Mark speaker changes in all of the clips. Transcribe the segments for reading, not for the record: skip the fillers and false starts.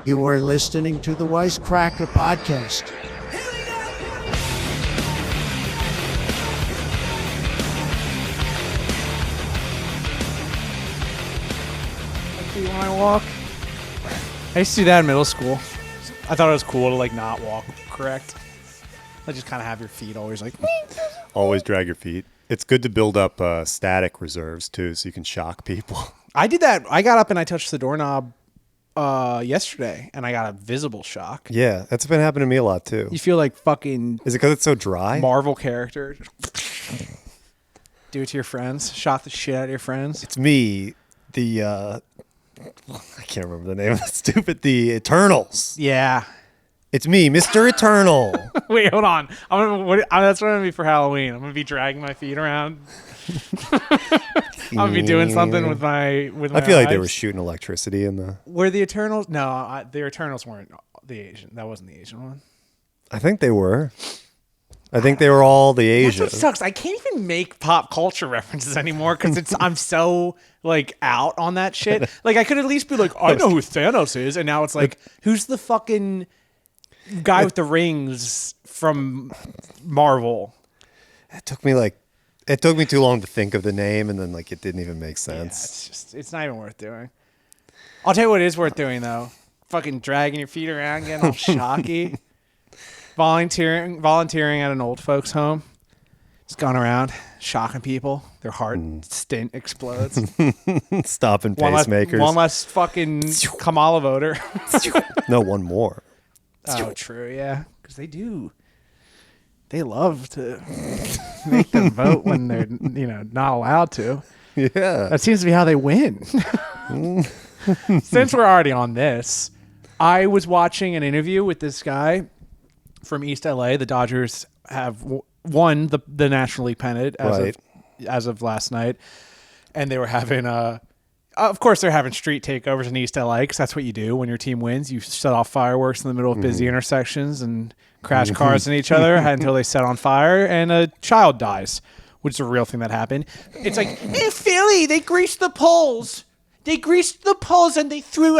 Speaker 1: You are listening to the Wisecracker podcast.
Speaker 2: When I walk, I used to do that in middle school. I thought it was cool to like not walk correct. Like just kind of have your feet always like.
Speaker 3: Always drag your feet. It's good to build up static reserves too, so you can shock people.
Speaker 2: I did that. I got up and I touched the doorknob yesterday, and I got a visible shock.
Speaker 3: Yeah, that's been happening to me a lot too.
Speaker 2: You feel like fucking.
Speaker 3: Is it because it's so dry?
Speaker 2: Marvel character. Do it to your friends. Shot the shit out of your friends.
Speaker 3: It's me. I can't remember the name of the Eternals.
Speaker 2: Yeah.
Speaker 3: It's me, Mr. Eternal.
Speaker 2: Wait, hold on. That's what I'm gonna be for Halloween. I'm gonna be dragging my feet around. I'm gonna be doing something with my.
Speaker 3: I feel like they were shooting electricity in the.
Speaker 2: Were the Eternals? No, the Eternals weren't the Asian. That wasn't the Asian one.
Speaker 3: I think they were. I think they were all the Asians.
Speaker 2: That's what sucks. I can't even make pop culture references anymore because I'm so like out on that shit. Like I could at least be like, I know who Thanos is, and now it's like, who's the fucking guy with the rings from Marvel?
Speaker 3: It took me too long to think of the name, and then like it didn't even make sense.
Speaker 2: Yeah, it's not even worth doing. I'll tell you what is worth doing though. Fucking dragging your feet around, getting all shocky. Volunteering at an old folks home. Just going around shocking people. Their heart stint explodes.
Speaker 3: Stopping pacemakers.
Speaker 2: One less fucking Kamala voter.
Speaker 3: No, one more.
Speaker 2: Oh, true, yeah. Because they do. They love to make them vote when they're not allowed to.
Speaker 3: Yeah.
Speaker 2: That seems to be how they win. Since we're already on this, I was watching an interview with this guy from East LA. The Dodgers have won the National League pennant as of last night, and they were having of course they're having street takeovers in East LA because that's what you do when your team wins. You set off fireworks in the middle of busy intersections and crash cars in each other until they set on fire and a child dies, which is a real thing that happened. It's like in Philly, they greased the poles. They greased the poles and they threw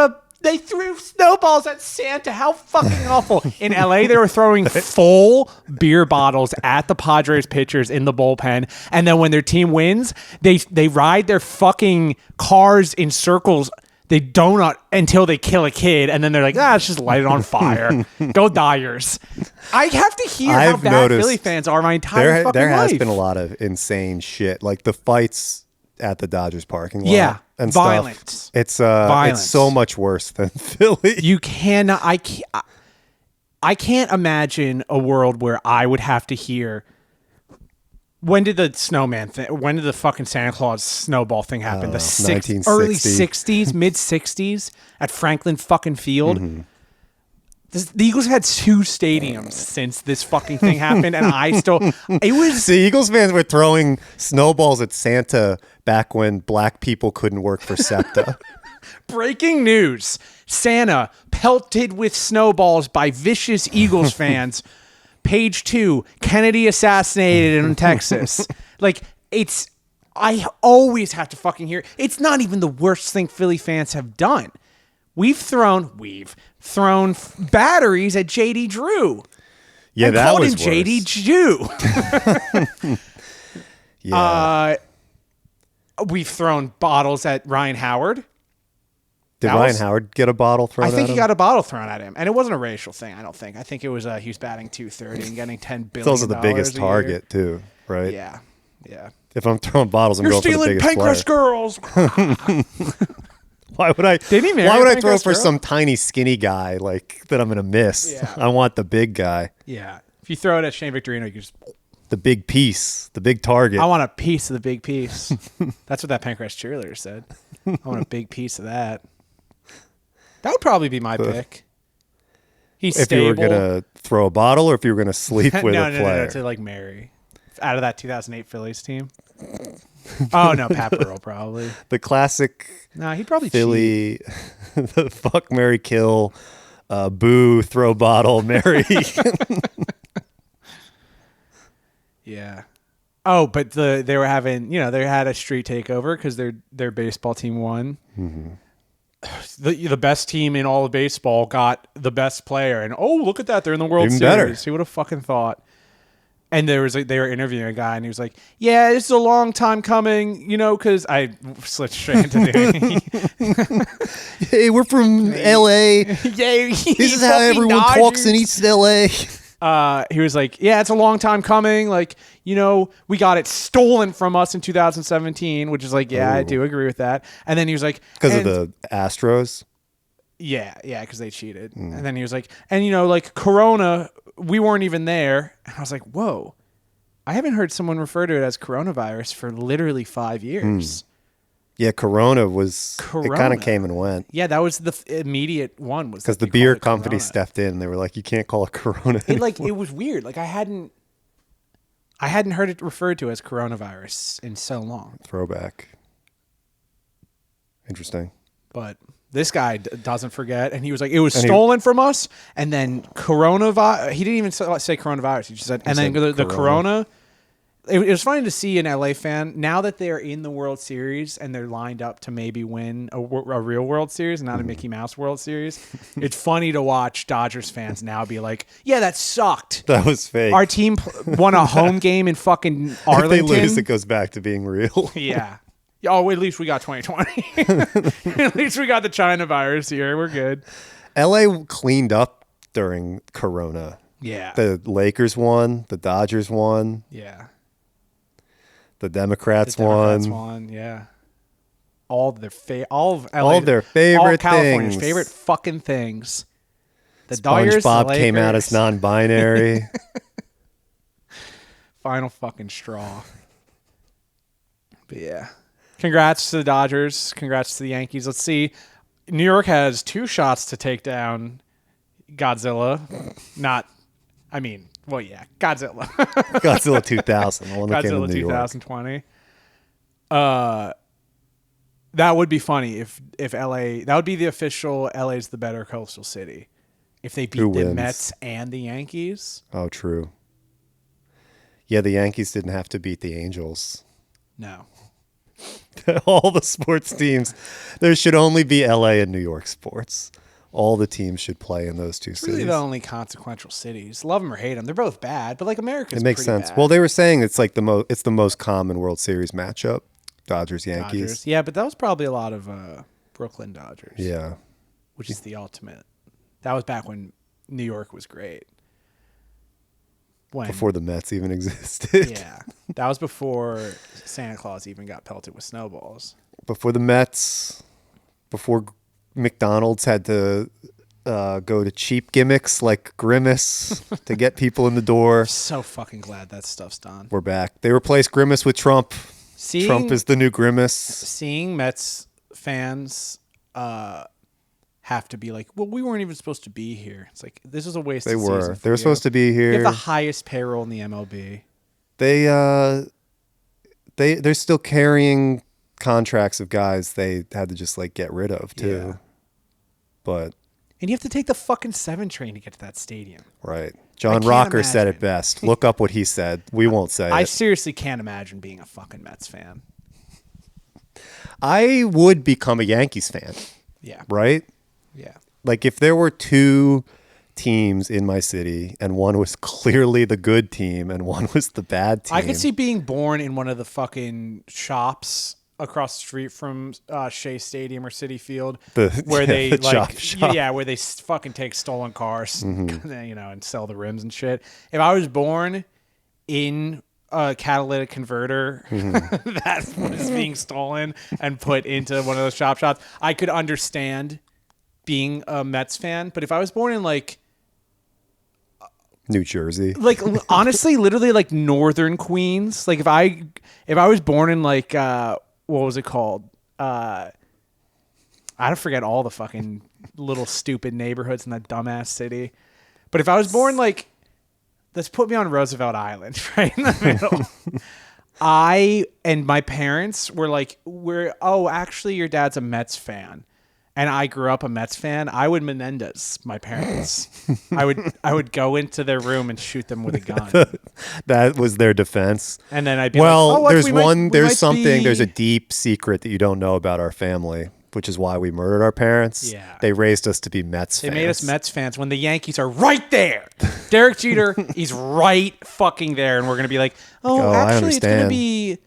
Speaker 2: snowballs at Santa. How fucking awful. In LA, they were throwing full beer bottles at the Padres pitchers in the bullpen. And then when their team wins, they ride their fucking cars in circles. They donut until they kill a kid. And then they're like, let's just light it on fire. Go Dyers. I have to hear how bad Philly fans are my entire fucking life.
Speaker 3: There has been a lot of insane shit. Like the fights at the Dodgers parking lot.
Speaker 2: Yeah.
Speaker 3: And
Speaker 2: violence.
Speaker 3: Stuff. It's so much worse than Philly.
Speaker 2: You cannot. I can't imagine a world where I would have to hear. When did the snowman thing? When did the fucking Santa Claus snowball thing happen? The
Speaker 3: 1960s.
Speaker 2: Early 60s, mid 60s at Franklin fucking Field.
Speaker 3: Mm-hmm.
Speaker 2: The Eagles had 2 stadiums since this fucking thing happened, and it was.
Speaker 3: The Eagles fans were throwing snowballs at Santa back when black people couldn't work for SEPTA.
Speaker 2: Breaking news. Santa pelted with snowballs by vicious Eagles fans. Page 2, Kennedy assassinated in Texas. Like, I always have to fucking hear. It's not even the worst thing Philly fans have done. We've thrown batteries at JD Drew.
Speaker 3: Yeah,
Speaker 2: and
Speaker 3: that was
Speaker 2: him JD Jew.
Speaker 3: Yeah.
Speaker 2: We've thrown bottles at Ryan Howard.
Speaker 3: Did Ryan Howard get a bottle thrown at him?
Speaker 2: I think he got a bottle thrown at him. And it wasn't a racial thing, I don't think. I think it was he was batting .230 and getting $10 billion.
Speaker 3: It's also the biggest target, too, right?
Speaker 2: Yeah. Yeah.
Speaker 3: If I'm throwing bottles, I'm going for the biggest
Speaker 2: You're stealing Pancras girls.
Speaker 3: Why would I throw for
Speaker 2: girl?
Speaker 3: some tiny skinny guy like that I'm going to miss?
Speaker 2: Yeah.
Speaker 3: I want the big guy.
Speaker 2: Yeah. If you throw it at Shane Victorino, you can just...
Speaker 3: The big piece, the big target.
Speaker 2: I want a piece of the big piece. That's what that Pancras cheerleader said. I want a big piece of that. That would probably be my pick. He's
Speaker 3: if
Speaker 2: stable.
Speaker 3: You were going to throw a bottle or if you were going to sleep with a player.
Speaker 2: No, to like marry. Out of that 2008 Phillies team. Oh, no, Pat Burrell probably.
Speaker 3: The classic
Speaker 2: he'd probably
Speaker 3: Philly, the fuck, marry, kill, boo, throw bottle, marry.
Speaker 2: Yeah. Oh, but they were having, they had a street takeover because their baseball team won.
Speaker 3: Mm-hmm.
Speaker 2: the best team in all of baseball got the best player, and oh, look at that, they're in the World
Speaker 3: Even
Speaker 2: Series.
Speaker 3: better.
Speaker 2: Who would have fucking thought? And they were interviewing a guy, and he was like, "Yeah, this is a long time coming, because I switched straight into the
Speaker 3: Hey, we're from L.A.
Speaker 2: yeah,
Speaker 3: This is how everyone talks in East L.A.
Speaker 2: He was like, "Yeah, it's a long time coming. Like, we got it stolen from us in 2017," which is like, yeah, I do agree with that. And then he was like,
Speaker 3: Because of the Astros.
Speaker 2: yeah, because they cheated. And then he was like, and like Corona, we weren't even there. And I was like, whoa, I haven't heard someone refer to it as coronavirus for literally 5 years.
Speaker 3: Yeah, Corona was. It kind
Speaker 2: Corona.
Speaker 3: of came and went.
Speaker 2: Yeah, that was the immediate one. Was
Speaker 3: Because
Speaker 2: that
Speaker 3: the
Speaker 2: they
Speaker 3: beer
Speaker 2: called it
Speaker 3: company
Speaker 2: Corona.
Speaker 3: stepped in. They were like, you can't call it Corona
Speaker 2: It
Speaker 3: anymore.
Speaker 2: it was weird. Like I hadn't heard it referred to as coronavirus in so long.
Speaker 3: Throwback. Interesting.
Speaker 2: But this guy doesn't forget, and he was like, "It was stolen from us." And then coronavirus. He didn't even say coronavirus. He just said, and then
Speaker 3: said
Speaker 2: the
Speaker 3: corona.
Speaker 2: corona. It was funny to see an LA fan now that they're in the World Series and they're lined up to maybe win a real World Series and not a Mickey Mouse World Series. It's funny to watch Dodgers fans now be like, "Yeah, that sucked.
Speaker 3: That was fake.
Speaker 2: Our team won a home game in fucking Arlington."
Speaker 3: If they lose, it goes back to being real.
Speaker 2: Yeah. Oh, at least we got 2020. At least we got the China virus here. We're good.
Speaker 3: LA cleaned up during Corona.
Speaker 2: Yeah.
Speaker 3: The Lakers won. The Dodgers won.
Speaker 2: Yeah.
Speaker 3: The Democrats,
Speaker 2: The Democrats
Speaker 3: won.
Speaker 2: won. Yeah. All of their
Speaker 3: All of their favorite
Speaker 2: all California's
Speaker 3: things.
Speaker 2: favorite fucking things. The Dodgers, the
Speaker 3: SpongeBob came out as
Speaker 2: Lakers.
Speaker 3: non-binary.
Speaker 2: Final fucking straw. But yeah. Congrats to the Dodgers. Congrats to the Yankees. Let's see. New York has 2 shots to take down Godzilla. Godzilla.
Speaker 3: Godzilla 2000. The one that came
Speaker 2: Godzilla
Speaker 3: to New York.
Speaker 2: 2020. That would be funny if LA, that would be the official LA's the better coastal city. If they beat
Speaker 3: Who
Speaker 2: the
Speaker 3: wins?
Speaker 2: Mets and the Yankees.
Speaker 3: Oh, true. Yeah, the Yankees didn't have to beat the Angels.
Speaker 2: No.
Speaker 3: All the sports teams. There should only be LA and New York sports. All the teams should play in those two
Speaker 2: It's really
Speaker 3: cities.
Speaker 2: the only consequential cities. Love them or hate them. They're both bad, but like America's
Speaker 3: It makes
Speaker 2: pretty
Speaker 3: sense.
Speaker 2: bad.
Speaker 3: Well, they were saying it's like it's the most common World Series matchup. Dodgers Yankees.
Speaker 2: Dodgers. Yeah, but that was probably a lot of Brooklyn Dodgers.
Speaker 3: Yeah.
Speaker 2: Which is the ultimate. That was back when New York was great. When,
Speaker 3: Before the Mets even existed.
Speaker 2: yeah. That was before Santa Claus even got pelted with snowballs.
Speaker 3: Before the Mets. Before McDonald's had to go to cheap gimmicks like Grimace to get people in the door.
Speaker 2: So fucking glad that stuff's done.
Speaker 3: We're back. They replaced Grimace with Trump.
Speaker 2: Seeing,
Speaker 3: Trump is the new Grimace.
Speaker 2: seeing Mets fans have to be like, well, we weren't even supposed to be here. It's like, this was a waste
Speaker 3: They
Speaker 2: of
Speaker 3: were.
Speaker 2: season for
Speaker 3: They were
Speaker 2: you.
Speaker 3: supposed to be
Speaker 2: You
Speaker 3: here.
Speaker 2: have the highest payroll in the MLB.
Speaker 3: They're still carrying contracts of guys they had to just like get rid of too.
Speaker 2: Yeah.
Speaker 3: But
Speaker 2: And you have to take the fucking 7 train to get to that stadium.
Speaker 3: right. John
Speaker 2: can't
Speaker 3: Rocker said it
Speaker 2: imagine.
Speaker 3: best. Look up what he said. We won't say
Speaker 2: I
Speaker 3: it.
Speaker 2: seriously can't imagine being a fucking Mets fan.
Speaker 3: I would become a Yankees fan,
Speaker 2: Yeah.
Speaker 3: right?
Speaker 2: Yeah.
Speaker 3: Like if there were 2 teams in my city and one was clearly the good team and one was the bad team.
Speaker 2: I could see being born in one of the fucking shops across the street from Shea Stadium or Citi Field, where they
Speaker 3: the
Speaker 2: like,
Speaker 3: shop.
Speaker 2: yeah, where they fucking take stolen cars,
Speaker 3: Mm-hmm.
Speaker 2: and sell the rims and shit. If I was born in a catalytic converter
Speaker 3: Mm-hmm.
Speaker 2: that was being stolen and put into one of those shops, I could understand being a Mets fan. But if I was born in like
Speaker 3: New Jersey.
Speaker 2: honestly, literally like northern Queens. Like if I was born in like what was it called? I don't forget all the fucking little stupid neighborhoods in that dumbass city. But if I was born like, let's put me on Roosevelt Island, right in the middle. I and my parents were like, actually your dad's a Mets fan. And I grew up a Mets fan, I would Menendez my parents. I would go into their room and shoot them with a gun.
Speaker 3: That was their defense.
Speaker 2: And then I'd be
Speaker 3: Well,
Speaker 2: like,
Speaker 3: there's a deep secret that you don't know about our family. which is why we murdered our parents.
Speaker 2: Yeah.
Speaker 3: They raised us to be Mets fans.
Speaker 2: They made us Mets fans when the Yankees are right there. Derek Jeter, he's right fucking there. And we're going to be like, actually, it's going to be...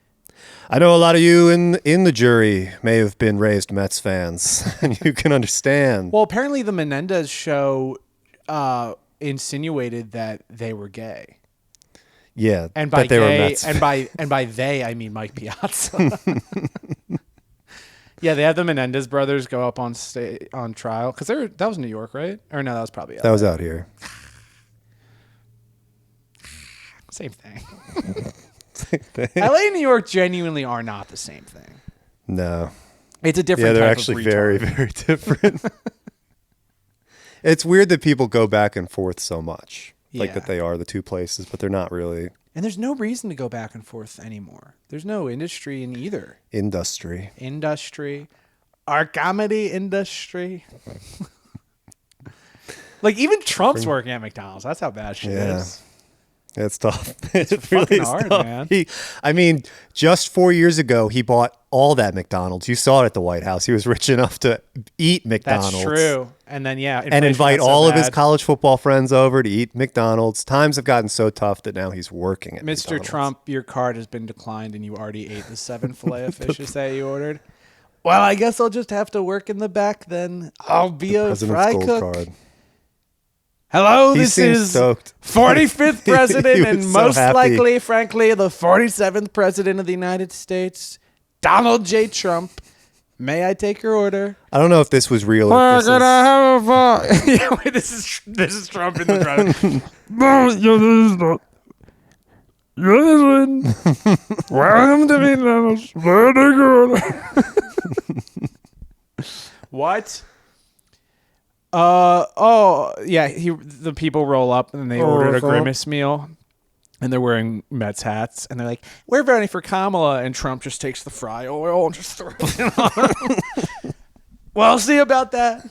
Speaker 3: I know a lot of you in the jury may have been raised Mets fans, and you can understand.
Speaker 2: Well, apparently the Menendez show insinuated that they were gay.
Speaker 3: Yeah,
Speaker 2: And by
Speaker 3: that they were
Speaker 2: gay,
Speaker 3: Mets
Speaker 2: and by they, I mean Mike Piazza. Yeah, they had the Menendez brothers go up on trial because that was New York, right? Or no, that was probably
Speaker 3: that was out here.
Speaker 2: Same thing. LA and New York genuinely are not the same thing.
Speaker 3: No,
Speaker 2: it's a different.
Speaker 3: Yeah, they're
Speaker 2: type
Speaker 3: actually
Speaker 2: of
Speaker 3: very, very different. It's weird that people go back and forth so much, like that they are the two places, but they're not really.
Speaker 2: And there's no reason to go back and forth anymore. There's no industry in either.
Speaker 3: Industry.
Speaker 2: Our comedy industry. Like even Trump's working at McDonald's. That's how bad shit is.
Speaker 3: It's tough.
Speaker 2: It's fucking hard, man.
Speaker 3: I mean, just 4 years ago, he bought all that McDonald's. You saw it at the White House. He was rich enough to eat McDonald's.
Speaker 2: That's true. And then,
Speaker 3: and invite all of his college football friends over to eat McDonald's. Times have gotten so tough that now he's working at
Speaker 2: Mr.
Speaker 3: McDonald's.
Speaker 2: Trump, your card has been declined and you already ate the 7 Filet-O-Fishes that you ordered. Well, I guess I'll just have to work in the back then. I'll be a fry cook. Card. Hello, this is
Speaker 3: stoked.
Speaker 2: 45th president and
Speaker 3: so
Speaker 2: most
Speaker 3: happy.
Speaker 2: likely, frankly, the 47th president of the United States, Donald J. Trump. May I take your order?
Speaker 3: I don't know if this was real.
Speaker 2: We're gonna have a fun. Yeah, wait, this is Trump in the drive. No, this is not. Welcome to McDonald's. What? Yeah. The people roll up and they ordered a Grimace meal, and they're wearing Mets hats, and they're like, "We're voting for Kamala," and Trump just takes the fry oil and just throws it on. Well, I'll see about that.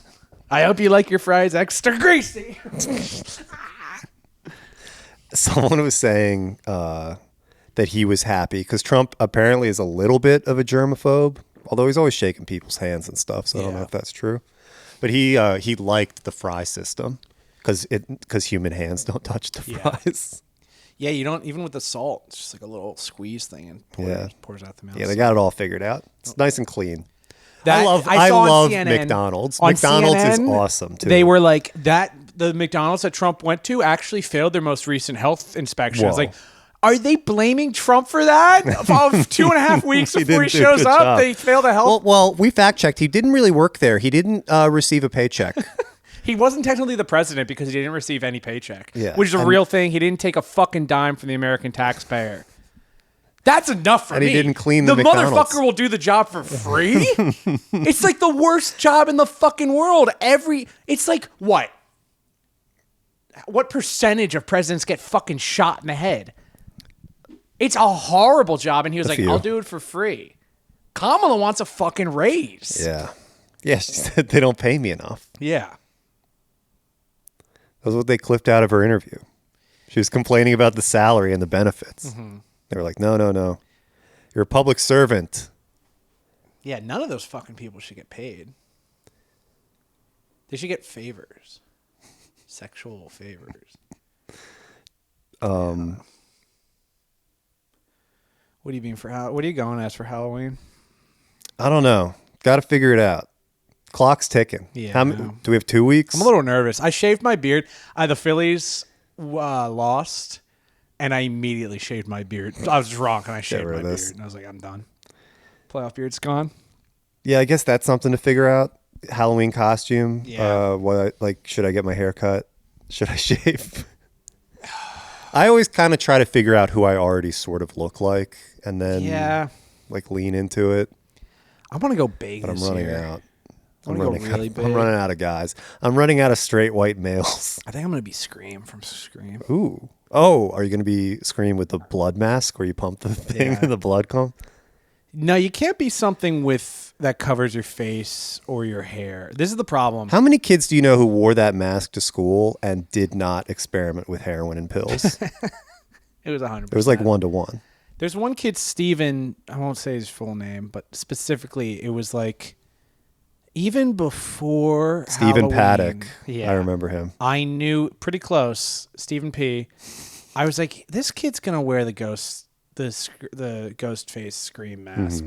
Speaker 2: I hope you like your fries extra greasy.
Speaker 3: Someone was saying that he was happy because Trump apparently is a little bit of a germaphobe, although he's always shaking people's hands and stuff. So I don't know if that's true. But he liked the fry system because human hands don't touch the fries.
Speaker 2: Yeah, you don't, even with the salt, it's just like a little squeeze thing and pours out the mouth.
Speaker 3: Yeah, they got it all figured out. It's nice and clean.
Speaker 2: I
Speaker 3: love
Speaker 2: CNN,
Speaker 3: McDonald's.
Speaker 2: On
Speaker 3: McDonald's
Speaker 2: CNN,
Speaker 3: is awesome too.
Speaker 2: They were like the McDonald's that Trump went to actually failed their most recent health inspection. I was like, are they blaming Trump for that? Of 2.5 weeks before he shows up, they failed a health.
Speaker 3: Well, we fact checked. He didn't really work there. He didn't receive a paycheck.
Speaker 2: He wasn't technically the president because he didn't receive any paycheck, which is a
Speaker 3: and
Speaker 2: real thing. He didn't take a fucking dime from the American taxpayer. That's enough for me.
Speaker 3: And he didn't clean the McDonald's.
Speaker 2: Motherfucker will do the job for free? It's like the worst job in the fucking world. It's like, what? What percentage of presidents get fucking shot in the head? It's a horrible job. And he was like, I'll do it for free. Kamala wants a fucking raise.
Speaker 3: Yeah. Yeah, she said they don't pay me enough.
Speaker 2: Yeah.
Speaker 3: That was what they clipped out of her interview. She was complaining about the salary and the benefits. Mm-hmm. They were like, no. You're a public servant.
Speaker 2: Yeah, none of those fucking people should get paid. They should get favors. Sexual favors. What do you mean what are you going as for Halloween?
Speaker 3: I don't know. Got to figure it out. Clock's ticking.
Speaker 2: Yeah.
Speaker 3: Do we have 2 weeks?
Speaker 2: I'm a little nervous. I shaved my beard. The Phillies lost, and I immediately shaved my beard. I was drunk, and I shaved my beard. And I was like, I'm done. Playoff beard's gone.
Speaker 3: Yeah, I guess that's something to figure out. Halloween costume.
Speaker 2: Yeah.
Speaker 3: Should I get my hair cut? Should I shave? I always kind of try to figure out who I already sort of look like, and then lean into it.
Speaker 2: I want to go big
Speaker 3: but I'm running out.
Speaker 2: I'm really big.
Speaker 3: I'm running out of guys. I'm running out of straight white males.
Speaker 2: I think I'm going to be Scream from Scream.
Speaker 3: Ooh. Oh, are you going to be Scream with the blood mask where you pump the thing and the blood comes?
Speaker 2: No, you can't be something that covers your face or your hair. This is the problem.
Speaker 3: How many kids do you know who wore that mask to school and did not experiment with heroin and pills?
Speaker 2: It was 100%.
Speaker 3: It was like 1-to-1.
Speaker 2: There's one kid, Steven, I won't say his full name, but specifically it was like even before
Speaker 3: Stephen
Speaker 2: Halloween,
Speaker 3: Paddock.
Speaker 2: yeah,
Speaker 3: I remember him.
Speaker 2: I knew pretty close. Stephen P. I was like, this kid's gonna wear the ghost face scream mask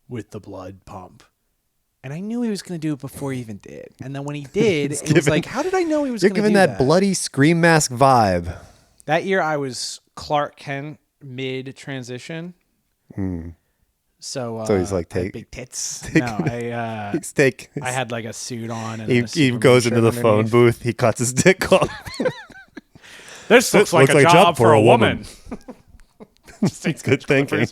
Speaker 2: with the blood pump. And I knew he was going to do it before he even did. And then when he did, it was like, how did I know he was going to do that?
Speaker 3: You're giving that bloody scream mask vibe.
Speaker 2: That year I was Clark Kent mid-transition. So
Speaker 3: he's like,
Speaker 2: I had big tits. No, I had like a suit on. And
Speaker 3: he goes into the phone booth. He cuts his dick off.
Speaker 2: This looks like a job for a woman.
Speaker 3: It's good thinking.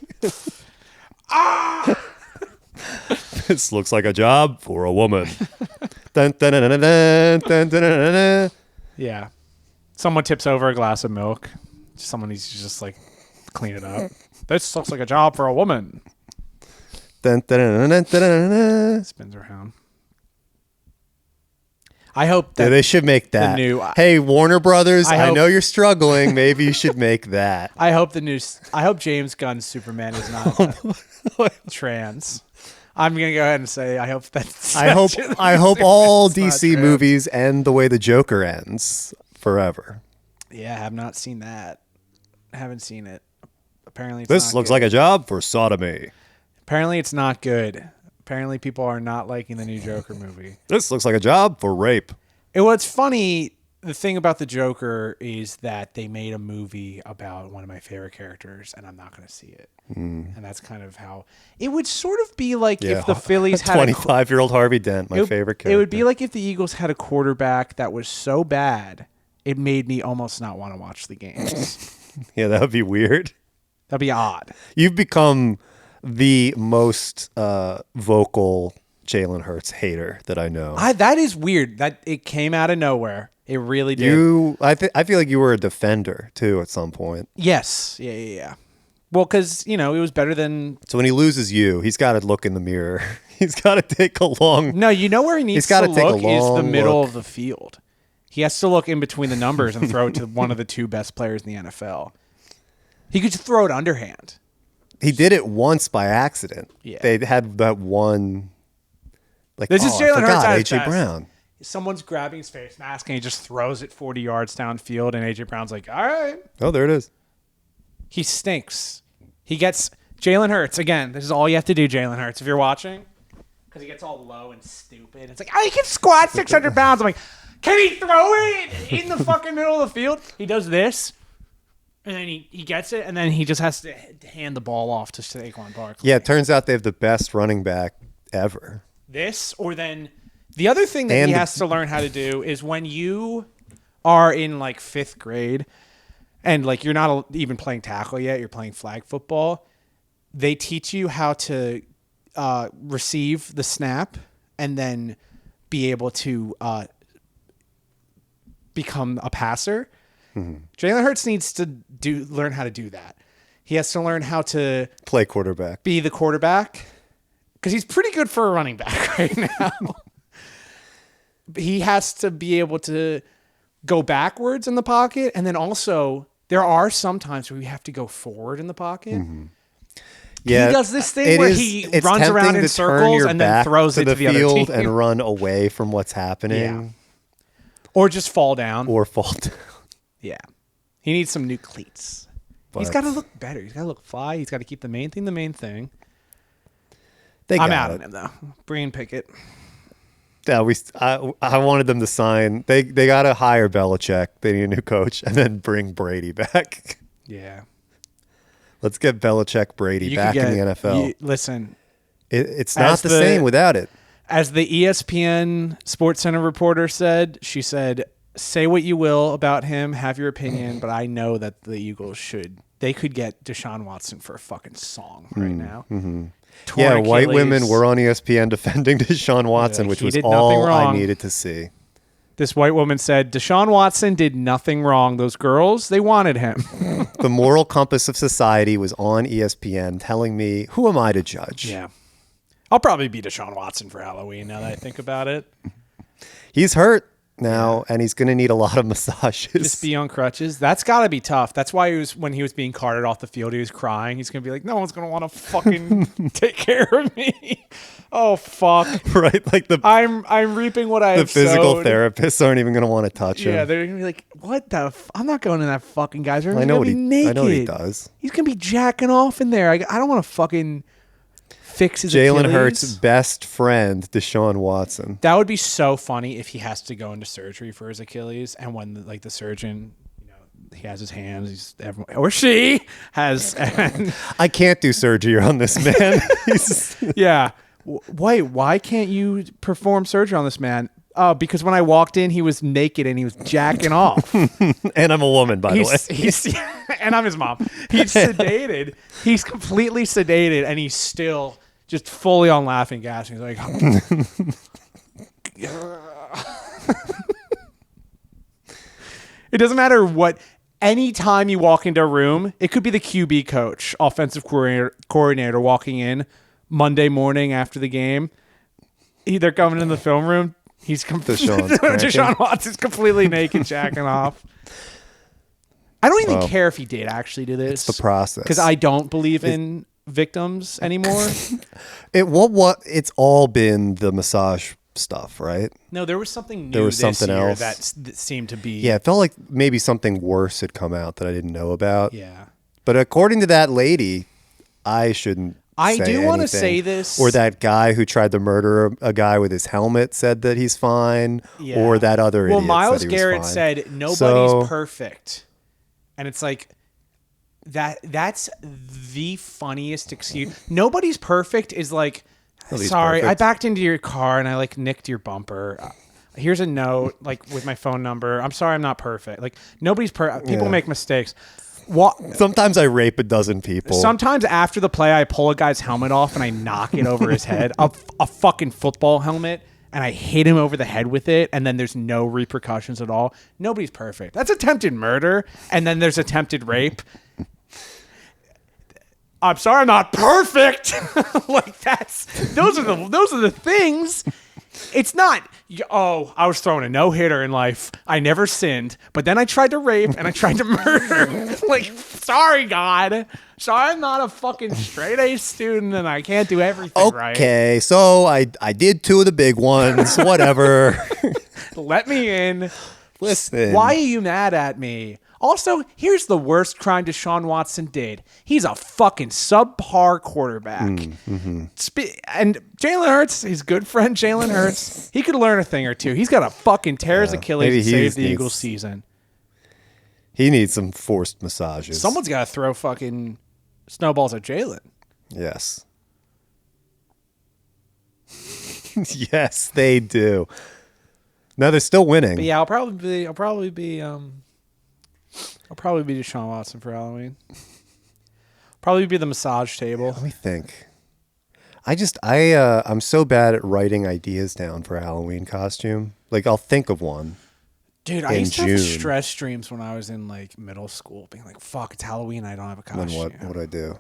Speaker 3: This looks like a job for a woman. Dun, dun, dun, dun, dun, dun, dun, dun, dun.
Speaker 2: Yeah. Someone tips over a glass of milk. Someone needs to just like clean it up. This looks like a job for a woman.
Speaker 3: Dun, dun, dun, dun, dun, dun, dun.
Speaker 2: Spins around. I hope that
Speaker 3: they should make that. Hey, Warner Brothers, I know you're struggling. Maybe you should make that.
Speaker 2: I hope James Gunn's Superman is not trans. I'm gonna go ahead and say I hope that's.
Speaker 3: I hope all DC movies end the way the Joker ends forever.
Speaker 2: Yeah, I have not seen that. I haven't seen it. Apparently,
Speaker 3: this looks like a job for sodomy.
Speaker 2: Apparently, it's not good. Apparently, people are not liking the new Joker movie.
Speaker 3: This looks like a job for rape.
Speaker 2: And what's funny, the thing about the Joker is that they made a movie about one of my favorite characters, and I'm not going to see it. And that's kind of how it would sort of be like if the Phillies had
Speaker 3: 25-year-old Harvey Dent, my favorite character.
Speaker 2: It would be like if the Eagles had a quarterback that was so bad, it made me almost not want to watch the games.
Speaker 3: Yeah, that would be weird.
Speaker 2: That'd be odd.
Speaker 3: You've become the most vocal Jalen Hurts hater that I know.
Speaker 2: That is weird. That it came out of nowhere. It really did.
Speaker 3: I feel like you were a defender too at some point.
Speaker 2: Yes. Yeah. Well, because it was better than.
Speaker 3: So when he loses you, he's got to look in the mirror. He's got to take a long.
Speaker 2: No, you know where he needs to look is the middle of the field. He has to look in between the numbers and throw it to one of the two best players in the NFL. He could just throw it underhand.
Speaker 3: He did it once by accident.
Speaker 2: Yeah.
Speaker 3: They had that one. Like
Speaker 2: this is Jalen Hurts at
Speaker 3: AJ Brown.
Speaker 2: Someone's grabbing his face mask and he just throws it 40 yards downfield, and AJ Brown's like, "All right."
Speaker 3: Oh, there it is.
Speaker 2: He stinks. He gets Jalen Hurts again. This is all you have to do, Jalen Hurts, if you're watching, because he gets all low and stupid. It's like, he can squat 600 pounds. I'm like, can he throw it in the fucking middle of the field? He does this. And then he gets it, and then he just has to hand the ball off to Saquon Barkley.
Speaker 3: Yeah, it turns out they have the best running back ever.
Speaker 2: This, or then the other thing that he has to learn how to do is when you are in like 5th grade and like you're not even playing tackle yet, you're playing flag football, they teach you how to receive the snap and then be able to become a passer. Jalen Hurts needs to learn how to do that. He has to learn how to
Speaker 3: play quarterback,
Speaker 2: be the quarterback, because he's pretty good for a running back right now. He has to be able to go backwards in the pocket, and then also there are some times where you have to go forward in the pocket.
Speaker 3: Yeah,
Speaker 2: he does this thing where he runs around in circles and then throws it to the
Speaker 3: field
Speaker 2: other team
Speaker 3: and run away from what's happening,
Speaker 2: or just fall down. Yeah. He needs some new cleats. He's got to look better. He's got to look fly. He's got to keep the main thing the main thing. I'm out on him, though. Brian Pickett.
Speaker 3: Yeah, I wanted them to sign. They got to hire Belichick. They need a new coach and then bring Brady back.
Speaker 2: Yeah.
Speaker 3: Let's get Belichick Brady back in the NFL.
Speaker 2: Listen.
Speaker 3: It's not the same without it.
Speaker 2: As the ESPN SportsCenter reporter said, she said, say what you will about him, have your opinion, but I know that the Eagles they could get Deshaun Watson for a fucking song right now.
Speaker 3: Yeah, white women were on ESPN defending Deshaun Watson, which was all I needed to see.
Speaker 2: This white woman said, Deshaun Watson did nothing wrong. Those girls, they wanted him.
Speaker 3: The moral compass of society was on ESPN telling me, who am I to judge?
Speaker 2: Yeah. I'll probably be Deshaun Watson for Halloween now that I think about it.
Speaker 3: He's hurt now, and he's going to need a lot of massages.
Speaker 2: Just be on crutches. That's got to be tough. That's why when he was being carted off the field, he was crying. He's going to be like, no one's going to want to fucking take care of me. Oh fuck!
Speaker 3: Right, like
Speaker 2: I'm reaping what I
Speaker 3: the
Speaker 2: have
Speaker 3: physical
Speaker 2: sowed.
Speaker 3: therapists aren't even going to want to touch him.
Speaker 2: Yeah, they're gonna be like, "What the? I'm not going in that fucking guy's room.
Speaker 3: I
Speaker 2: He's
Speaker 3: know
Speaker 2: gonna
Speaker 3: what
Speaker 2: be
Speaker 3: he.
Speaker 2: naked.
Speaker 3: I know what he does.
Speaker 2: He's gonna be jacking off in there. I don't want to fucking fix his
Speaker 3: Jalen
Speaker 2: Achilles.
Speaker 3: Hurts' best friend, Deshaun Watson.
Speaker 2: That would be so funny if he has to go into surgery for his Achilles, and when the surgeon, he has his hands, or she has.
Speaker 3: I can't do surgery on this man.
Speaker 2: Yeah. Wait, why can't you perform surgery on this man? Oh, because when I walked in, he was naked and he was jacking off.
Speaker 3: And I'm a woman, by the way.
Speaker 2: He's and I'm his mom. He's sedated. He's completely sedated, and he's still just fully on laughing gas. He's like, it doesn't matter what. Anytime you walk into a room, it could be the QB coach, offensive coordinator walking in Monday morning after the game. They're coming in the film room. Deshaun Watson's completely naked, jacking off. I don't even care if he did actually do this.
Speaker 3: It's the process.
Speaker 2: Because I don't believe in victims anymore.
Speaker 3: It's all been the massage stuff, right?
Speaker 2: No, there was something new
Speaker 3: there was
Speaker 2: this
Speaker 3: something
Speaker 2: year
Speaker 3: else
Speaker 2: that seemed to be...
Speaker 3: Yeah, it felt like maybe something worse had come out that I didn't know about.
Speaker 2: Yeah.
Speaker 3: But according to that lady, I shouldn't
Speaker 2: I
Speaker 3: say
Speaker 2: do want to
Speaker 3: anything.
Speaker 2: say this.
Speaker 3: Or that guy who tried to murder a guy with his helmet said that he's fine.
Speaker 2: Yeah.
Speaker 3: Or that other idiot
Speaker 2: Miles
Speaker 3: said he was
Speaker 2: Garrett
Speaker 3: fine.
Speaker 2: said nobody's perfect. And it's like... That's the funniest excuse. Nobody's perfect is like, sorry,
Speaker 3: perfect.
Speaker 2: I backed into your car and I nicked your bumper. Here's a note with my phone number. I'm sorry, I'm not perfect. Nobody's perfect. People make mistakes.
Speaker 3: Sometimes I rape a dozen people.
Speaker 2: Sometimes after the play, I pull a guy's helmet off and I knock it over his head. A fucking football helmet. And I hit him over the head with it, and then there's no repercussions at all. Nobody's perfect. That's attempted murder, and then there's attempted rape. I'm sorry, I'm not perfect. Those are the things. It's not. I was throwing a no-hitter in life. I never sinned, but then I tried to rape and I tried to murder. Sorry, God. Sorry, I'm not a fucking straight A student and I can't do everything right.
Speaker 3: Okay, so I did two of the big ones. Whatever.
Speaker 2: Let me in.
Speaker 3: Listen.
Speaker 2: Why are you mad at me? Also, here's the worst crime Deshaun Watson did. He's a fucking subpar quarterback. And Jalen Hurts, his good friend Jalen Hurts, he could learn a thing or two. He's got to fucking tear his Achilles and save the Eagles season.
Speaker 3: He needs some forced massages.
Speaker 2: Someone's got to throw fucking snowballs at Jalen.
Speaker 3: Yes. Yes, they do. No, they're still winning.
Speaker 2: But yeah, I'll probably be Deshaun Watson for Halloween. Probably be the massage table.
Speaker 3: Let me think. I'm so bad at writing ideas down for a Halloween costume. I'll think of one.
Speaker 2: Dude, I used to have stress dreams when I was in middle school, being like, "Fuck, it's Halloween. I don't have a costume."
Speaker 3: Then what would I do?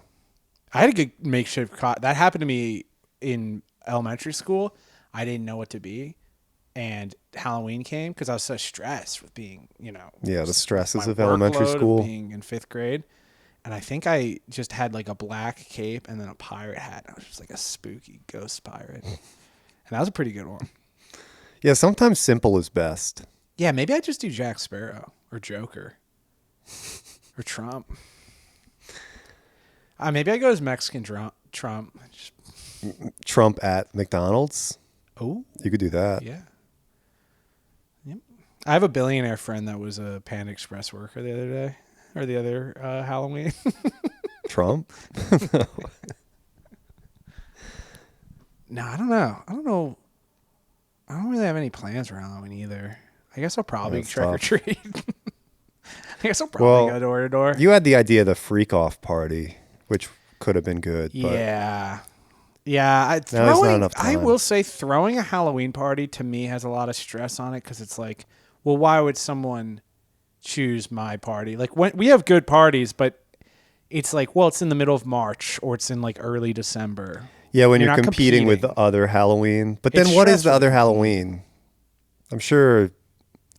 Speaker 2: I had a good makeshift that happened to me in elementary school. I didn't know what to be. And Halloween came because I was so stressed with being,
Speaker 3: the stresses of
Speaker 2: my
Speaker 3: elementary
Speaker 2: workload
Speaker 3: school,
Speaker 2: of being in 5th grade. And I think I just had a black cape and then a pirate hat. I was just a spooky ghost pirate. And that was a pretty good one.
Speaker 3: Yeah, sometimes simple is best.
Speaker 2: Yeah, maybe I just do Jack Sparrow or Joker or Trump. Maybe I go as Mexican Trump.
Speaker 3: Trump at McDonald's.
Speaker 2: Oh,
Speaker 3: you could do that.
Speaker 2: Yeah. I have a billionaire friend that was a Panda Express worker the other day, or the other Halloween.
Speaker 3: Trump?
Speaker 2: No, I don't know. I don't really have any plans for Halloween either. I guess I'll probably trick or treat. I guess I'll probably go door to door.
Speaker 3: You had the idea of the freak off party, which could have been good. But
Speaker 2: yeah.
Speaker 3: There's not enough time.
Speaker 2: I will say throwing a Halloween party to me has a lot of stress on it because it's well, why would someone choose my party? When we have good parties, but it's it's in the middle of March or it's in early December.
Speaker 3: Yeah, when you're competing with the other Halloween. But then what is the other Halloween? I'm sure.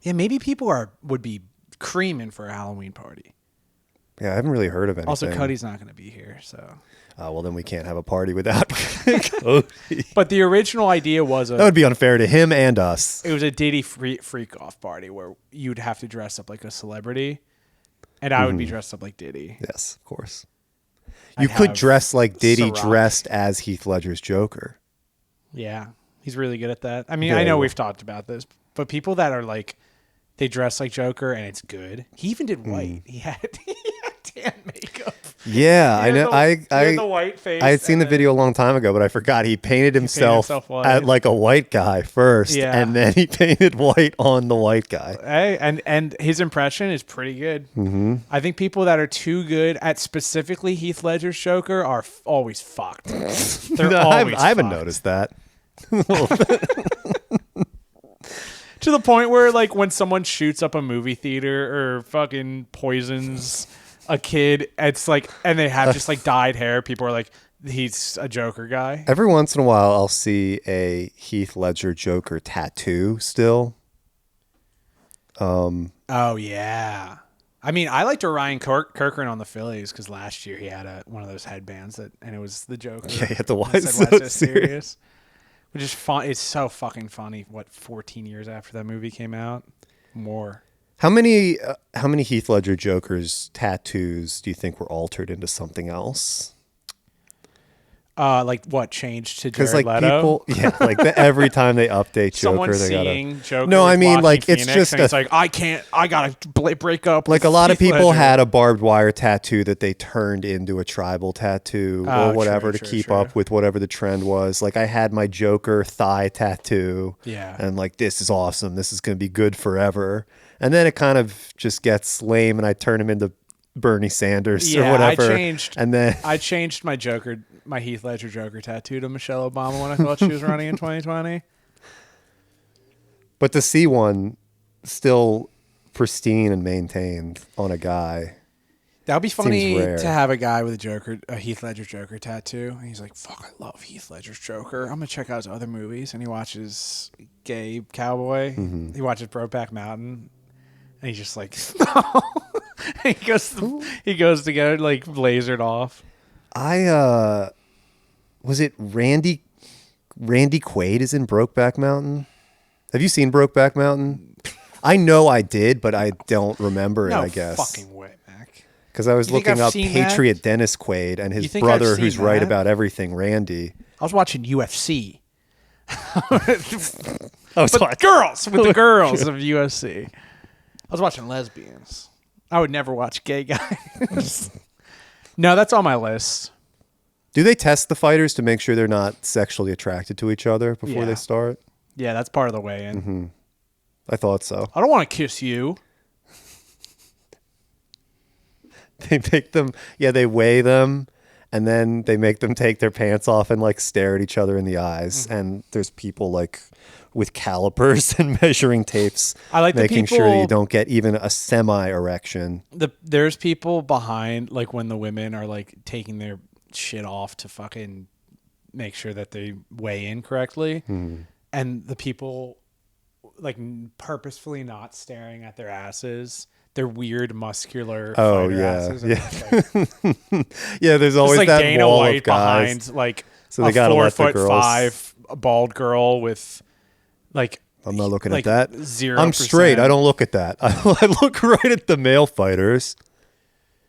Speaker 2: Yeah, maybe people would be creaming for a Halloween party.
Speaker 3: Yeah, I haven't really heard of anything.
Speaker 2: Also, Cody's not going to be here, so.
Speaker 3: Well, then we can't have a party without Cody.
Speaker 2: But the original idea was
Speaker 3: That would be unfair to him and us.
Speaker 2: it was a Diddy freak off party where you'd have to dress up like a celebrity, and I would be dressed up like Diddy.
Speaker 3: Yes, of course.
Speaker 2: I'd
Speaker 3: You could
Speaker 2: have
Speaker 3: dress like Diddy
Speaker 2: Ciroc.
Speaker 3: dressed as Heath Ledger's Joker.
Speaker 2: Yeah, he's really good at that. I mean,
Speaker 3: Yeah,
Speaker 2: I know
Speaker 3: yeah.
Speaker 2: we've talked about this, but people that are like, they dress like Joker and it's good. He even did white. He had tan makeup.
Speaker 3: Yeah, I know.
Speaker 2: He had the white face.
Speaker 3: I had seen
Speaker 2: and
Speaker 3: the
Speaker 2: then-
Speaker 3: video a long time ago, but I forgot he painted himself,
Speaker 2: white.
Speaker 3: at like a white guy first,
Speaker 2: Yeah.
Speaker 3: and then he painted white on the white guy.
Speaker 2: Hey, and his impression is pretty good. Mm-hmm. I think people that are too good at specifically Heath Ledger's Joker are always fucked. They're
Speaker 3: No,
Speaker 2: always
Speaker 3: I haven't
Speaker 2: fucked.
Speaker 3: noticed that.
Speaker 2: To the point where, like, when someone shoots up a movie theater or fucking poisons a kid, it's like, and they have just like dyed hair, people are like, he's a Joker guy.
Speaker 3: Every once in a while, I'll see a Heath Ledger Joker tattoo still.
Speaker 2: Oh, yeah. I mean, I liked Ryan Kirkland on the Phillies because last year he had one of those headbands and it was the Joker.
Speaker 3: Yeah, he had the
Speaker 2: It
Speaker 3: Why
Speaker 2: said,
Speaker 3: So
Speaker 2: "Why
Speaker 3: Serious?"
Speaker 2: Which is fun. It's so fucking funny. What, 14 years after that movie came out? More.
Speaker 3: How many Heath Ledger Joker's tattoos do you think were altered into something else?
Speaker 2: Like what changed to
Speaker 3: Because
Speaker 2: Jared
Speaker 3: like
Speaker 2: Leto?
Speaker 3: people, yeah, like every time they update
Speaker 2: Someone
Speaker 3: Joker, they
Speaker 2: seeing
Speaker 3: gotta.
Speaker 2: Joker.
Speaker 3: No, I mean
Speaker 2: Joaquin
Speaker 3: like it's
Speaker 2: Phoenix,
Speaker 3: just
Speaker 2: and it's like I gotta break up.
Speaker 3: like
Speaker 2: with
Speaker 3: a lot of
Speaker 2: Heath
Speaker 3: people
Speaker 2: Ledger.
Speaker 3: had a barbed wire tattoo that they turned into a tribal tattoo
Speaker 2: Oh,
Speaker 3: or whatever
Speaker 2: true,
Speaker 3: to
Speaker 2: true,
Speaker 3: keep
Speaker 2: true.
Speaker 3: up with whatever the trend was. Like I had my Joker thigh tattoo,
Speaker 2: Yeah.
Speaker 3: and like this is awesome. This is gonna be good forever. And then it kind of just gets lame, and I turn him into Bernie Sanders or whatever. And then
Speaker 2: I changed my Heath Ledger Joker tattoo to Michelle Obama when I thought she was running in 2020.
Speaker 3: but to see one still pristine and maintained on a guy.
Speaker 2: That would be funny
Speaker 3: rare.
Speaker 2: to have a guy with a Heath Ledger Joker tattoo. And he's like, fuck, I love Heath Ledger's Joker. I'm going to check out his other movies. And he watches Gay Cowboy.
Speaker 3: Mm-hmm.
Speaker 2: He watches Brokeback Mountain. And he's just like, no. he goes to get it, like, lasered off.
Speaker 3: Was it Randy Quaid is in Brokeback Mountain? Have you seen Brokeback Mountain? I know I did, but I don't remember it,
Speaker 2: No
Speaker 3: I guess.
Speaker 2: fucking way, Mac.
Speaker 3: Because I was
Speaker 2: You think
Speaker 3: looking
Speaker 2: I've
Speaker 3: up
Speaker 2: seen
Speaker 3: Patriot Dennis Quaid and
Speaker 2: You
Speaker 3: his
Speaker 2: think
Speaker 3: brother,
Speaker 2: I've seen
Speaker 3: who's right
Speaker 2: that?
Speaker 3: about everything, Randy.
Speaker 2: I was watching UFC.
Speaker 3: I was
Speaker 2: But girls with the girls of UFC. I was watching lesbians. I would never watch gay guys. No, that's on my list.
Speaker 3: Do they test the fighters to make sure they're not sexually attracted to each other before
Speaker 2: Yeah.
Speaker 3: they start?
Speaker 2: Yeah, that's part of the way in.
Speaker 3: Mm-hmm. I thought so.
Speaker 2: I don't want to kiss you.
Speaker 3: They make them, they weigh them, and then they make them take their pants off and like stare at each other in the eyes.
Speaker 2: Mm-hmm.
Speaker 3: And there's people like with calipers and measuring tapes,
Speaker 2: I like the
Speaker 3: making sure that
Speaker 2: people-
Speaker 3: you don't get even a semi-erection.
Speaker 2: There's people behind, like when the women are like taking their shit off to fucking make sure that they weigh in correctly, and the people like purposefully not staring at their asses. They're weird, muscular.
Speaker 3: Oh,
Speaker 2: fighter
Speaker 3: yeah,
Speaker 2: asses, and
Speaker 3: yeah.
Speaker 2: it's like,
Speaker 3: Yeah, there's
Speaker 2: It's
Speaker 3: always
Speaker 2: like
Speaker 3: that
Speaker 2: Dana
Speaker 3: wall
Speaker 2: White
Speaker 3: of guys.
Speaker 2: behind like
Speaker 3: So they
Speaker 2: a
Speaker 3: gotta let the
Speaker 2: 4'5" bald girl with like.
Speaker 3: I'm not looking
Speaker 2: like
Speaker 3: at that.
Speaker 2: 0%.
Speaker 3: I'm straight. I don't look at that. I look right at the male fighters.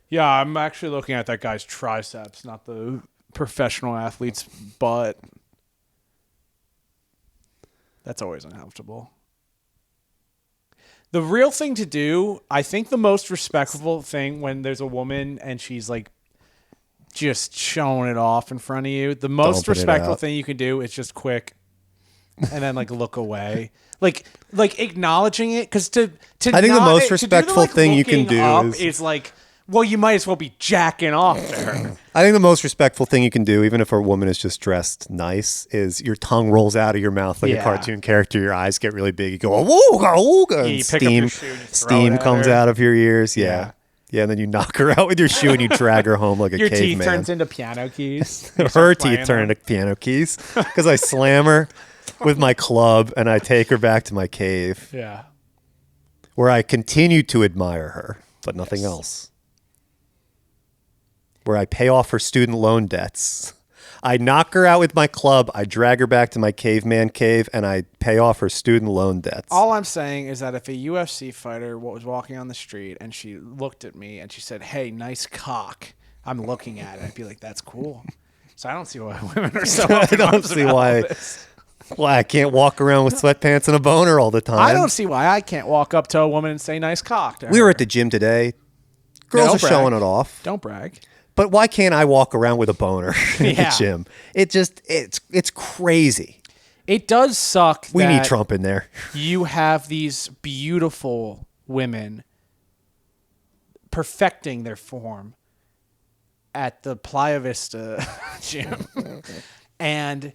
Speaker 2: Yeah, I'm actually looking at that guy's triceps, not the professional athlete's butt. That's always uncomfortable. The real thing to do, I think the most respectful thing when there's a woman and she's like just showing it off in front of you, the most
Speaker 3: Dumping it
Speaker 2: respectful
Speaker 3: out.
Speaker 2: thing you can do is just quick and then like look away. Like acknowledging it, because to
Speaker 3: I think the
Speaker 2: not-
Speaker 3: most
Speaker 2: to do
Speaker 3: respectful thing you can
Speaker 2: looking
Speaker 3: do
Speaker 2: up
Speaker 3: is-
Speaker 2: like, well, you might as well be jacking off to her.
Speaker 3: I think the most respectful thing you can do, even if a woman is just dressed nice, is your tongue rolls out of your mouth like
Speaker 2: Yeah.
Speaker 3: a cartoon character. Your eyes get really big. You go, ooga, ooga,
Speaker 2: Yeah,
Speaker 3: and
Speaker 2: you pick up your shoe and you throw it
Speaker 3: steam
Speaker 2: at
Speaker 3: comes
Speaker 2: her.
Speaker 3: out of your ears.
Speaker 2: Yeah.
Speaker 3: Yeah. Yeah, and then you knock her out with your shoe and you drag her home like a
Speaker 2: Your teeth
Speaker 3: caveman.
Speaker 2: turns into piano keys. You
Speaker 3: Her
Speaker 2: start
Speaker 3: teeth
Speaker 2: playing
Speaker 3: turn
Speaker 2: them.
Speaker 3: into piano keys because I slam her with my club and I take her back to my cave
Speaker 2: Yeah.
Speaker 3: where I continue to admire her, but nothing else. where I pay off her student loan debts. I knock her out with my club. I drag her back to my caveman cave, and I pay off her student loan debts.
Speaker 2: All I'm saying is that if a UFC fighter was walking on the street and she looked at me and she said, "Hey, nice cock," I'm looking at it. I'd be like, "That's cool." So I don't see why women are so.
Speaker 3: I don't see why I can't walk around with sweatpants and a boner all the time.
Speaker 2: I don't see why I can't walk up to a woman and say "nice cock" to her.
Speaker 3: We were at the gym today. Girls are showing it off.
Speaker 2: Don't brag.
Speaker 3: But why can't I walk around with a boner in
Speaker 2: Yeah.
Speaker 3: the gym? It's crazy.
Speaker 2: It does suck.
Speaker 3: We need
Speaker 2: that
Speaker 3: Trump in there.
Speaker 2: You have these beautiful women perfecting their form at the Playa Vista gym, and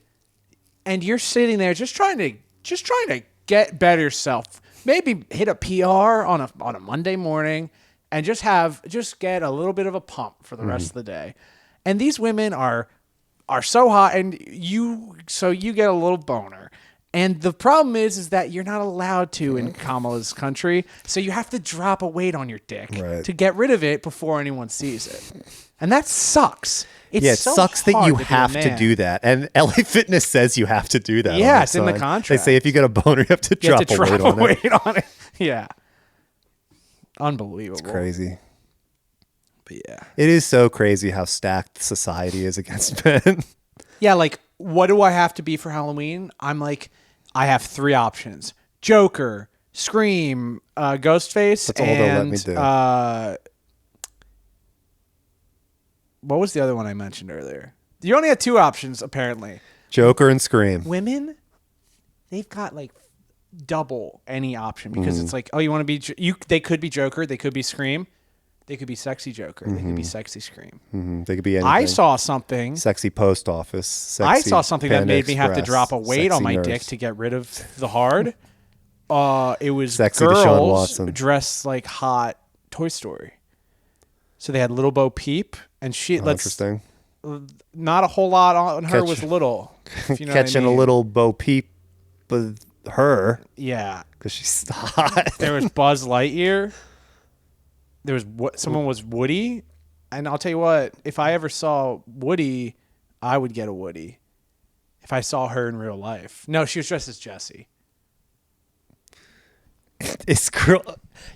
Speaker 2: you're sitting there just trying to get better self. Maybe hit a PR on a Monday morning. And just get a little bit of a pump for the rest of the day. And these women are so hot, and you get a little boner. And the problem is that you're not allowed to in Kamala's country, so you have to drop a weight on your dick to get rid of it before anyone sees it. And that sucks.
Speaker 3: It sucks that you have to do that. And LA Fitness says you have to do that.
Speaker 2: Yeah, it's in the contract.
Speaker 3: They say if you get a boner, you have to drop a weight on it.
Speaker 2: Yeah. Unbelievable.
Speaker 3: It's crazy.
Speaker 2: But yeah.
Speaker 3: It is so crazy how stacked society is against men.
Speaker 2: Yeah, like, what do I have to be for Halloween? I'm like, I have 3 options. Joker, Scream, Ghostface,
Speaker 3: That's all they'll let me do.
Speaker 2: What was the other one I mentioned earlier? You only had 2 options, apparently.
Speaker 3: Joker and Scream.
Speaker 2: Women, they've got like double any option because it's like, oh, you want to be they could be Joker, they could be Scream, they could be sexy Joker, they could be sexy Scream.
Speaker 3: They could be anything.
Speaker 2: I saw something.
Speaker 3: Sexy post office. Sexy
Speaker 2: I saw something that made me have to
Speaker 3: Express,
Speaker 2: drop a weight on my
Speaker 3: nurse.
Speaker 2: dick to get rid of the hard. It was
Speaker 3: Sexy Deshaun
Speaker 2: girls
Speaker 3: Watson.
Speaker 2: dressed like hot Toy Story. So they had Little Bo Peep, and
Speaker 3: Interesting.
Speaker 2: Not a whole lot on her was little. If you know
Speaker 3: Catching
Speaker 2: what I mean.
Speaker 3: a little Bo Peep with her.
Speaker 2: Yeah.
Speaker 3: Because she's hot.
Speaker 2: There was Buzz Lightyear. There was someone was Woody, and I'll tell you what, if I ever saw Woody, I would get a Woody. If I saw her in real life. No, she was dressed as Jessie.
Speaker 3: It's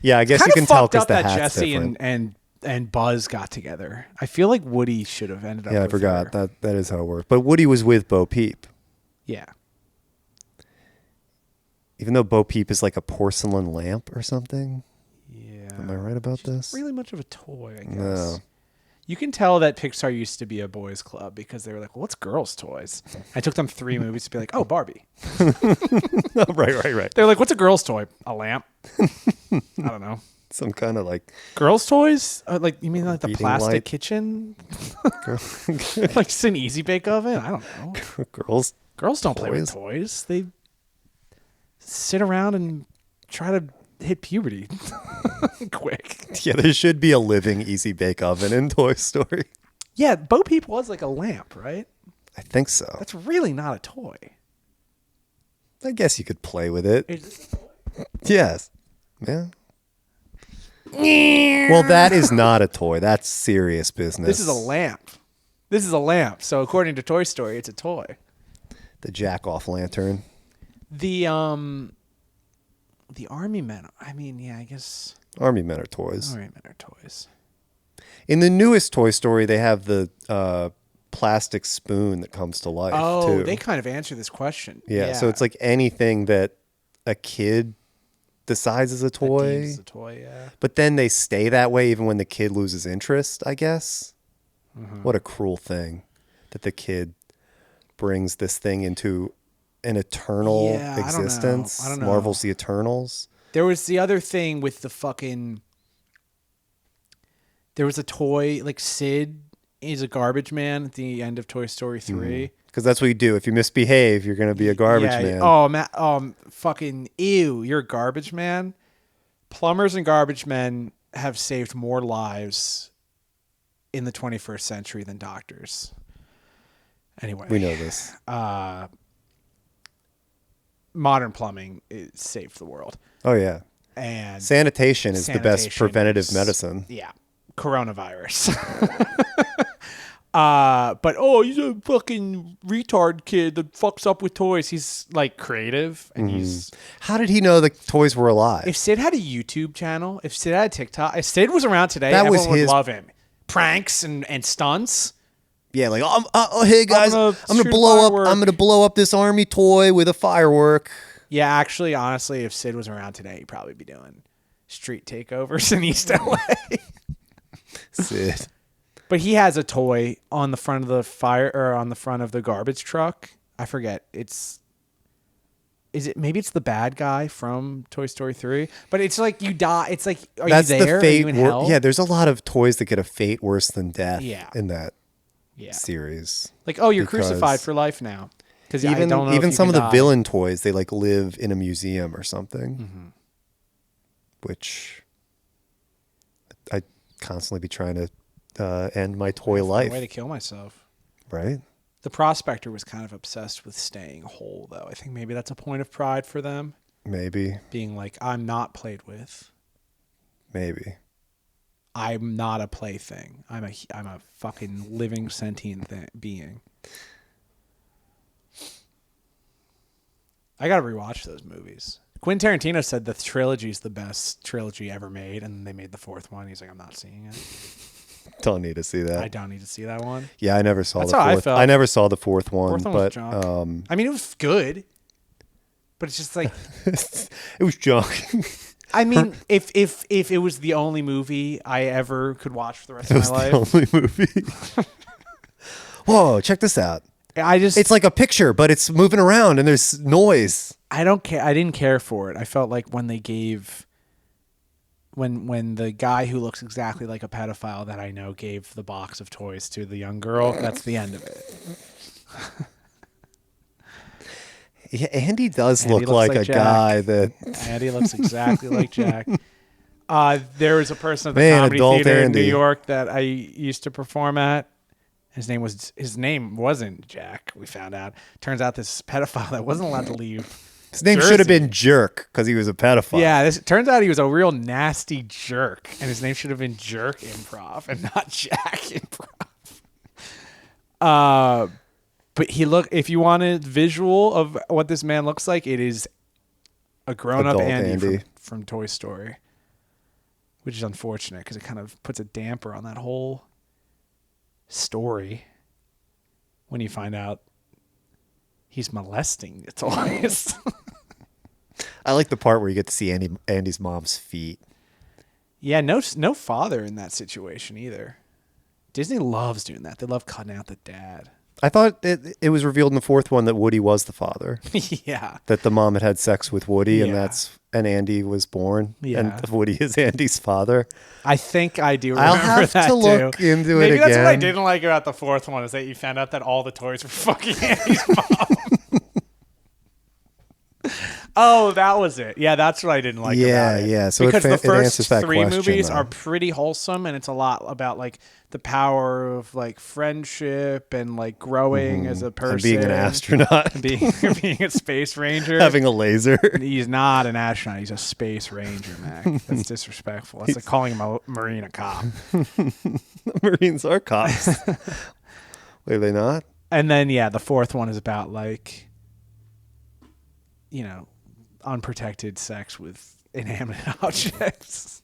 Speaker 3: yeah, I guess you can tell because the hat's
Speaker 2: Jessie
Speaker 3: different.
Speaker 2: and Buzz got together. I feel like Woody should have ended up.
Speaker 3: Yeah, I
Speaker 2: with
Speaker 3: forgot
Speaker 2: her.
Speaker 3: that is how it works. But Woody was with Bo Peep,
Speaker 2: Yeah.
Speaker 3: even though Bo Peep is like a porcelain lamp or something.
Speaker 2: Yeah.
Speaker 3: Am I right about this?
Speaker 2: Really much of a toy, I guess.
Speaker 3: No.
Speaker 2: You can tell that Pixar used to be a boys' club because they were like, well, what's girls' toys? I took them 3 movies to be like, oh, Barbie.
Speaker 3: Right.
Speaker 2: They're like, what's a girl's toy? A lamp? I don't know.
Speaker 3: Some kind of like
Speaker 2: Girls' toys? Like, you mean like the
Speaker 3: Reading
Speaker 2: plastic
Speaker 3: light.
Speaker 2: kitchen? Like it's an easy bake oven? I don't know.
Speaker 3: girls.
Speaker 2: Girls don't play with toys. They sit around and try to hit puberty quick.
Speaker 3: Yeah, there should be a living easy bake oven in Toy Story.
Speaker 2: Yeah, Bo Peep was like a lamp, right?
Speaker 3: I think so.
Speaker 2: That's really not a toy.
Speaker 3: I guess you could play with it.
Speaker 2: Is this a toy?
Speaker 3: Yes. Yeah. Well, that is not a toy. That's serious business.
Speaker 2: This is a lamp. This is a lamp. So according to Toy Story, it's a toy.
Speaker 3: The jack-off lantern.
Speaker 2: The army men. I mean, yeah, I guess
Speaker 3: Army men are toys.
Speaker 2: army men are toys.
Speaker 3: In the newest Toy Story, they have the plastic spoon that comes to life,
Speaker 2: Oh,
Speaker 3: too.
Speaker 2: they kind of answer this question.
Speaker 3: Yeah, so it's like anything that a kid decides is a toy.
Speaker 2: It's a toy, yeah.
Speaker 3: But then they stay that way even when the kid loses interest, I guess.
Speaker 2: Mm-hmm.
Speaker 3: What a cruel thing that the kid brings this thing into an eternal
Speaker 2: Yeah, I don't know.
Speaker 3: existence.
Speaker 2: I don't know.
Speaker 3: Marvel's The Eternals.
Speaker 2: There was the other thing with the fucking. There was a toy like Sid is a garbage man at the end of Toy Story 3.
Speaker 3: Because that's what you do. If you misbehave, you're going to be a garbage man.
Speaker 2: Oh, fucking ew! You're a garbage man. Plumbers and garbage men have saved more lives in the 21st century than doctors. Anyway,
Speaker 3: We know this.
Speaker 2: Modern plumbing saved the world,
Speaker 3: Oh, yeah.
Speaker 2: and
Speaker 3: Sanitation is the best
Speaker 2: sanitation
Speaker 3: preventative
Speaker 2: is-
Speaker 3: medicine.
Speaker 2: Yeah, coronavirus. But he's a fucking retard kid that fucks up with toys. He's like creative, and he's.
Speaker 3: How did he know the toys were alive?
Speaker 2: If Sid had a YouTube channel, if Sid had a TikTok, if Sid was around today,
Speaker 3: That was
Speaker 2: everyone would
Speaker 3: his-
Speaker 2: love him. Pranks and stunts.
Speaker 3: Yeah, like hey guys, I'm gonna
Speaker 2: shoot a
Speaker 3: blow up.
Speaker 2: firework.
Speaker 3: I'm gonna blow up this army toy with a firework.
Speaker 2: Yeah, actually, honestly, if Sid was around today, he'd probably be doing street takeovers in East LA.
Speaker 3: Sid.
Speaker 2: But he has a toy on the front of the fire or on the front of the garbage truck. I forget. Maybe it's the bad guy from Toy Story 3, but it's like you die. It's like, are
Speaker 3: That's
Speaker 2: you there?
Speaker 3: the fate.
Speaker 2: Are you in hell?
Speaker 3: Yeah, there's a lot of toys that get a fate worse than death.
Speaker 2: Yeah.
Speaker 3: In that
Speaker 2: Yeah.
Speaker 3: series.
Speaker 2: Like, you're
Speaker 3: Because
Speaker 2: crucified for life now. Because I don't know
Speaker 3: even
Speaker 2: if you
Speaker 3: some
Speaker 2: can
Speaker 3: of the
Speaker 2: die.
Speaker 3: villain toys, they like live in a museum or something, which I constantly be trying to end my toy life.
Speaker 2: Way to kill myself.
Speaker 3: Right?
Speaker 2: The Prospector was kind of obsessed with staying whole, though. I think maybe that's a point of pride for them,
Speaker 3: Maybe.
Speaker 2: being like, I'm not played with.
Speaker 3: Maybe.
Speaker 2: I'm not a plaything. I'm a fucking living sentient being. I gotta rewatch those movies. Quentin Tarantino said the trilogy is the best trilogy ever made, and they made the fourth one. He's like, I'm not seeing it.
Speaker 3: Don't need to see that.
Speaker 2: I don't need to see that one.
Speaker 3: Yeah, I never saw
Speaker 2: That's
Speaker 3: the
Speaker 2: how I
Speaker 3: fourth.
Speaker 2: felt.
Speaker 3: I never saw the fourth one,
Speaker 2: Fourth one was
Speaker 3: but
Speaker 2: junk. I mean, it was good, but it's just like,
Speaker 3: it was junk.
Speaker 2: I mean, if it was the only movie I ever could watch for the rest
Speaker 3: It
Speaker 2: of
Speaker 3: was
Speaker 2: my
Speaker 3: the
Speaker 2: life,
Speaker 3: only movie. Whoa, check this out. It's like a picture, but it's moving around and there's noise.
Speaker 2: I don't care. I didn't care for it. I felt like when they gave, when the guy who looks exactly like a pedophile that I know gave the box of toys to the young girl, that's the end of it.
Speaker 3: Yeah, Andy does
Speaker 2: Andy
Speaker 3: look
Speaker 2: looks
Speaker 3: like
Speaker 2: like
Speaker 3: a
Speaker 2: Jack.
Speaker 3: guy that.
Speaker 2: Andy looks exactly like Jack. There was a person at the
Speaker 3: Man,
Speaker 2: Comedy
Speaker 3: adult
Speaker 2: Theater in
Speaker 3: Andy.
Speaker 2: New York that I used to perform at. His name wasn't Jack. We found out. Turns out this pedophile that wasn't allowed to leave.
Speaker 3: His name should have been Jerk because he was a pedophile.
Speaker 2: Yeah, it turns out he was a real nasty jerk, and his name should have been Jerk Improv and not Jack Improv. But if you want a visual of what this man looks like, it is a grown-up
Speaker 3: Adult
Speaker 2: Andy. From Toy Story, which is unfortunate because it kind of puts a damper on that whole story when you find out he's molesting the toys.
Speaker 3: I like the part where you get to see Andy's mom's feet.
Speaker 2: Yeah, no father in that situation either. Disney loves doing that. They love cutting out the dad.
Speaker 3: I thought it was revealed in the fourth one that Woody was the father.
Speaker 2: Yeah.
Speaker 3: That the mom had sex with Woody
Speaker 2: Yeah.
Speaker 3: and Andy was born.
Speaker 2: Yeah.
Speaker 3: And Woody is Andy's father.
Speaker 2: I think I do remember
Speaker 3: I'll have
Speaker 2: that
Speaker 3: to look
Speaker 2: too.
Speaker 3: into it
Speaker 2: Maybe
Speaker 3: again.
Speaker 2: that's what I didn't like about the fourth one is that you found out that all the toys were fucking Andy's mom. Oh, that was it. Yeah, that's what I didn't like about it.
Speaker 3: Yeah. So
Speaker 2: because the
Speaker 3: it answers
Speaker 2: first
Speaker 3: that
Speaker 2: three
Speaker 3: question,
Speaker 2: movies
Speaker 3: though.
Speaker 2: are pretty wholesome, and it's a lot about like the power of like friendship and like growing as a person,
Speaker 3: And being an astronaut,
Speaker 2: and being a space ranger,
Speaker 3: having a laser.
Speaker 2: He's not an astronaut. He's a space ranger, Mac. That's disrespectful. That's like calling him a Marine a cop.
Speaker 3: Marines are cops. Wait, are they not?
Speaker 2: And then, yeah, the fourth one is about like, unprotected sex with inanimate objects.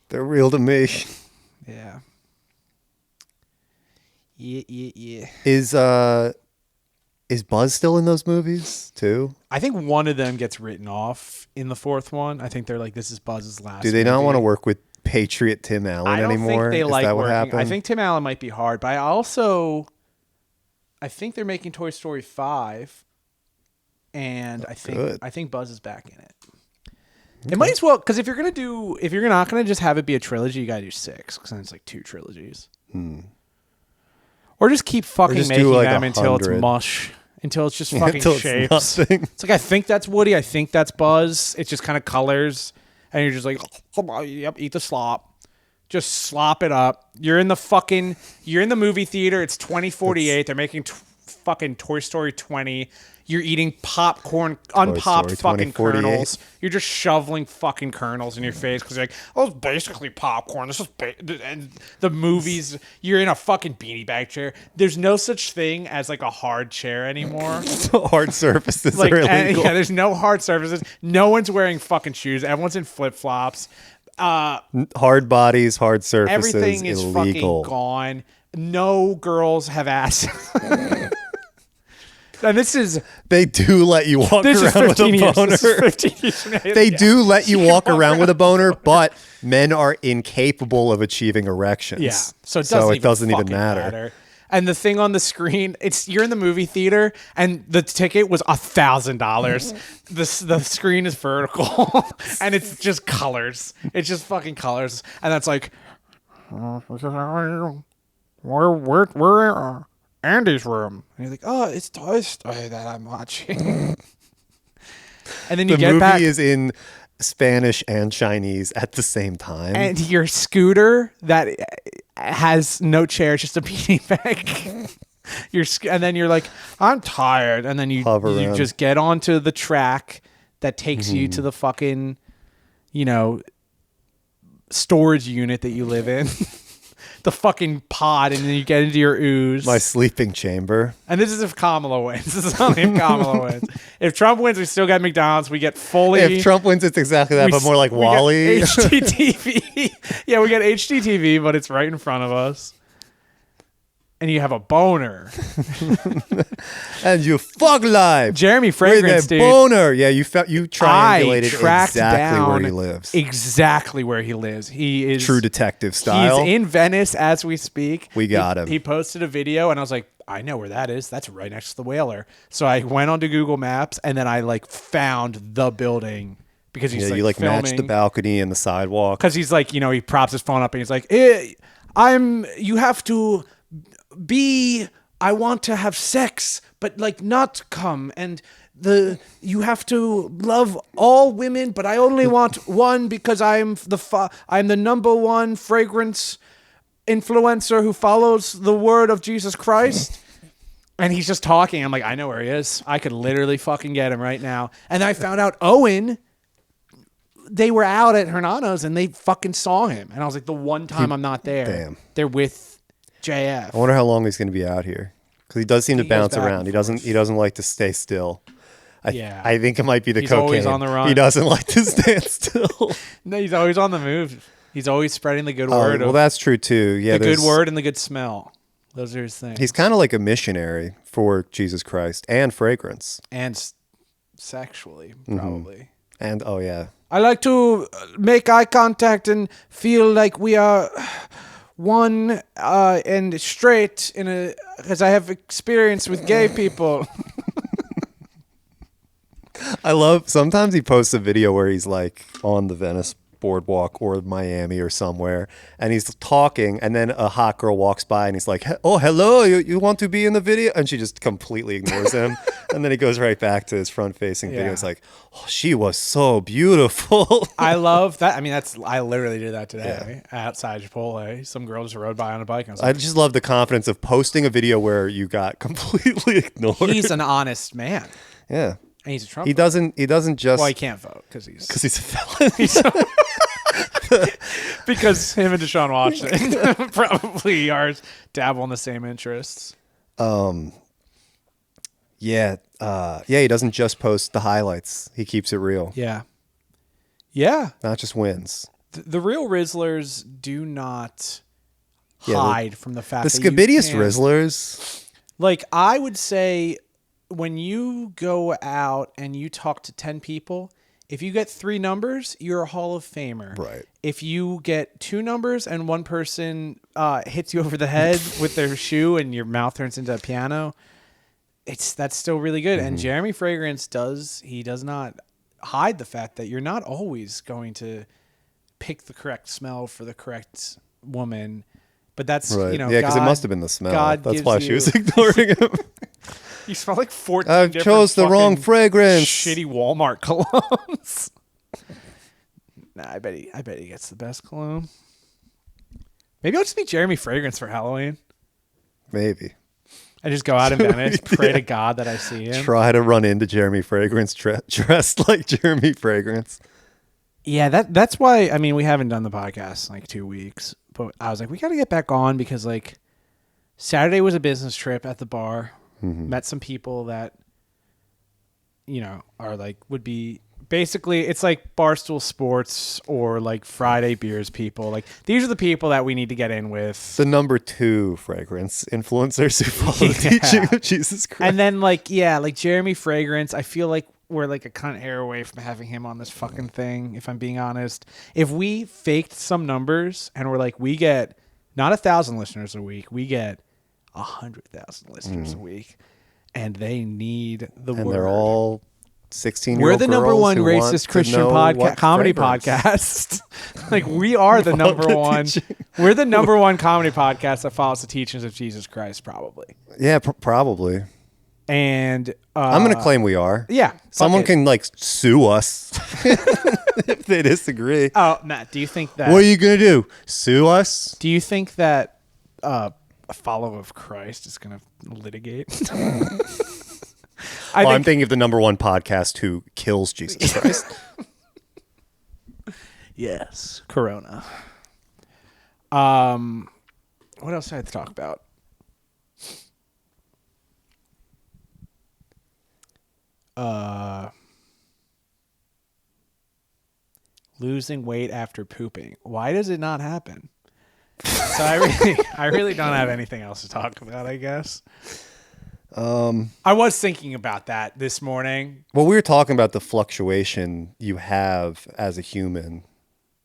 Speaker 3: They're real to me.
Speaker 2: Yeah. Yeah.
Speaker 3: Is Buzz still in those movies too?
Speaker 2: I think one of them gets written off in the fourth one. I think they're like, this is Buzz's last
Speaker 3: Do they not
Speaker 2: movie.
Speaker 3: want to work with Patriot Tim Allen
Speaker 2: I don't
Speaker 3: anymore?
Speaker 2: think they
Speaker 3: Is
Speaker 2: like
Speaker 3: that what
Speaker 2: working.
Speaker 3: happened?
Speaker 2: I think Tim Allen might be hard, but I think they're making Toy Story 5, and I think Buzz is back in it. Okay. It might as well, because if you're not gonna just have it be a trilogy, you gotta do 6, because then it's like 2 trilogies. Or just keep fucking
Speaker 3: just
Speaker 2: making
Speaker 3: do like
Speaker 2: them until it's
Speaker 3: 100.
Speaker 2: mush, until it's just fucking
Speaker 3: Until it's
Speaker 2: shapes.
Speaker 3: nothing.
Speaker 2: It's like, I think that's Woody, I think that's Buzz. It's just kind of colors, and you're just like, yep, eat the slop. Just slop it up. You're in the movie theater. It's 2048. They're making fucking Toy Story 20. You're eating popcorn, unpopped
Speaker 3: Story
Speaker 2: fucking
Speaker 3: 2048.
Speaker 2: kernels. You're just shoveling fucking kernels in your face because you're like, oh, it's basically popcorn. This is and the movies. You're in a fucking beanie bag chair. There's no such thing as like a hard chair anymore.
Speaker 3: Hard surfaces
Speaker 2: Like,
Speaker 3: are illegal.
Speaker 2: yeah, there's no hard surfaces. No one's wearing fucking shoes. Everyone's in flip flops.
Speaker 3: Hard bodies, hard surfaces,
Speaker 2: Everything is
Speaker 3: illegal.
Speaker 2: fucking gone. No girls have ass. And this is
Speaker 3: They do let you walk
Speaker 2: this is
Speaker 3: around with
Speaker 2: 15
Speaker 3: a
Speaker 2: years.
Speaker 3: boner.
Speaker 2: This is 15 years from now.
Speaker 3: They
Speaker 2: Yeah.
Speaker 3: do let you walk
Speaker 2: walk
Speaker 3: around with a boner, but men are incapable of achieving erections.
Speaker 2: Yeah. So it doesn't even
Speaker 3: even
Speaker 2: fucking
Speaker 3: matter.
Speaker 2: And the thing on the screen, you're in the movie theater and the ticket was $1,000. The screen is vertical and it's just colors. It's just fucking colors. And that's like, where Andy's room? And you're like, oh, it's Toy Story that I'm watching. And then you
Speaker 3: The
Speaker 2: get
Speaker 3: movie
Speaker 2: back.
Speaker 3: is in Spanish and Chinese at the same time.
Speaker 2: And your scooter that has no chair, it's just a beanie bag. And then you're like, I'm tired. And then you
Speaker 3: Hover around.
Speaker 2: just get onto the track that takes you to the fucking, storage unit that you live in. The fucking pod, and then you get into your ooze.
Speaker 3: My sleeping chamber.
Speaker 2: And this is if Kamala wins. This is only if Kamala wins. If Trump wins, we still get McDonald's. We get fully.
Speaker 3: If Trump wins, it's exactly that, but more like
Speaker 2: we
Speaker 3: Wally.
Speaker 2: get HDTV. Yeah, we get HDTV, but it's right in front of us. And you have a boner.
Speaker 3: And you fuck live.
Speaker 2: Jeremy
Speaker 3: With
Speaker 2: Fragrance,
Speaker 3: a
Speaker 2: dude.
Speaker 3: boner. Yeah, you triangulated
Speaker 2: tracked
Speaker 3: exactly
Speaker 2: down
Speaker 3: where he lives.
Speaker 2: Exactly where he lives. He is
Speaker 3: True detective style.
Speaker 2: He's in Venice as we speak.
Speaker 3: We got him.
Speaker 2: He posted a video, and I was like, I know where that is. That's right next to the Whaler. So I went onto Google Maps, and then I found the building because he's
Speaker 3: you
Speaker 2: filming.
Speaker 3: match the balcony and the sidewalk.
Speaker 2: Because he's he props his phone up, and he's like, you have to be. I want to have sex, but not come, and you have to love all women, but I only want one because I'm the number one fragrance influencer who follows the word of Jesus Christ. And he's just talking. I'm like, I know where he is. I could literally fucking get him right now. And I found out Owen, they were out at Hernano's and they fucking saw him. And I was like, the one time I'm not there,
Speaker 3: Damn.
Speaker 2: they're with JF.
Speaker 3: I wonder how long he's going to be out here because he does seem to
Speaker 2: He goes
Speaker 3: bounce
Speaker 2: back
Speaker 3: around.
Speaker 2: and
Speaker 3: He doesn't like to stay still.
Speaker 2: Yeah.
Speaker 3: I think it might be the
Speaker 2: He's
Speaker 3: cocaine.
Speaker 2: always on the run.
Speaker 3: He doesn't like to stand still.
Speaker 2: No, he's always on the move. He's always spreading the good
Speaker 3: Oh,
Speaker 2: word.
Speaker 3: well, that's true too. Yeah,
Speaker 2: the good word and the good smell. Those are his things.
Speaker 3: He's kind of like a missionary for Jesus Christ and fragrance.
Speaker 2: And sexually,
Speaker 3: Mm-hmm.
Speaker 2: probably.
Speaker 3: And oh yeah,
Speaker 2: I like to make eye contact and feel like we are one and straight because I have experience with gay people.
Speaker 3: I love. Sometimes he posts a video where he's like on the Venice boardwalk or Miami or somewhere, and he's talking, and then a hot girl walks by, and he's like, "Oh, hello, you want to be in the video?" And she just completely ignores him, and then he goes right back to his front-facing video.
Speaker 2: Yeah.
Speaker 3: It's like, "Oh, she was so beautiful."
Speaker 2: I love that. I mean, I literally did that today outside Chipotle. Some girl just rode by on a bike. And I was
Speaker 3: I
Speaker 2: like,
Speaker 3: just love the confidence of posting a video where you got completely ignored.
Speaker 2: he's an honest man.
Speaker 3: Yeah,
Speaker 2: And he's a Trump.
Speaker 3: he doesn't just
Speaker 2: Well, he can't vote because he's
Speaker 3: a felon.
Speaker 2: because him and Deshaun Watson probably are dabble in the same interests.
Speaker 3: Yeah, he doesn't just post the highlights. He keeps it real,
Speaker 2: Yeah.
Speaker 3: not just wins.
Speaker 2: The real Rizzlers do not
Speaker 3: Yeah,
Speaker 2: hide from the fact
Speaker 3: The
Speaker 2: that you
Speaker 3: scabidiest
Speaker 2: can-
Speaker 3: Rizzlers.
Speaker 2: Like, I would say when you go out and you talk to 10 people, if you get 3 numbers, you're a Hall of Famer.
Speaker 3: Right.
Speaker 2: If you get 2 numbers and one person hits you over the head with their shoe and your mouth turns into a piano, that's still really good. And Jeremy Fragrance does not hide the fact that you're not always going to pick the correct smell for the correct woman. But that's,
Speaker 3: Right.
Speaker 2: yeah,
Speaker 3: because it must have been the smell.
Speaker 2: God
Speaker 3: That's
Speaker 2: gives
Speaker 3: why she was
Speaker 2: you-
Speaker 3: ignoring him.
Speaker 2: You smell like 14
Speaker 3: I
Speaker 2: different
Speaker 3: chose the wrong
Speaker 2: fucking
Speaker 3: fragrance.
Speaker 2: shitty Walmart colognes. Nah, I bet he gets the best cologne. Maybe I'll just be Jeremy Fragrance for Halloween.
Speaker 3: Maybe.
Speaker 2: I just go out in Venice, pray to God that I see him.
Speaker 3: Try to run into Jeremy Fragrance dressed like Jeremy Fragrance.
Speaker 2: Yeah, that's why. I mean, we haven't done the podcast in like 2 weeks, but I was like, we got to get back on because like Saturday was a business trip at the bar. Met some people that are like would be. Basically, it's like Barstool Sports or like Friday Beers people. Like these are the people that we need to get in with.
Speaker 3: The number 2 fragrance influencers who follow the teaching of Jesus Christ.
Speaker 2: And then like Jeremy Fragrance, I feel like we're like a cunt hair away from having him on this fucking thing, if I'm being honest. If we faked some numbers and we're like, we get not 1,000 listeners a week, we get 100,000 listeners a week. And they need the word.
Speaker 3: And they're all 16-year-old
Speaker 2: We're the number one
Speaker 3: who
Speaker 2: racist Christian comedy podcast. Like we are the number one. We're the number one comedy podcast that follows the teachings of Jesus Christ, probably.
Speaker 3: Yeah, probably.
Speaker 2: And
Speaker 3: I'm going to claim we are.
Speaker 2: Yeah.
Speaker 3: Someone can like sue us if they disagree.
Speaker 2: Oh, Matt, do you think that?
Speaker 3: What are you going to do? Sue us?
Speaker 2: Do you think that a follower of Christ is going to litigate?
Speaker 3: I'm thinking of the number one podcast who kills Jesus Christ.
Speaker 2: Yes, Corona. What else do I have to talk about? Losing weight after pooping. Why does it not happen? So I really don't have anything else to talk about, I guess. I was thinking about that this morning.
Speaker 3: Well, we were talking about the fluctuation you have as a human.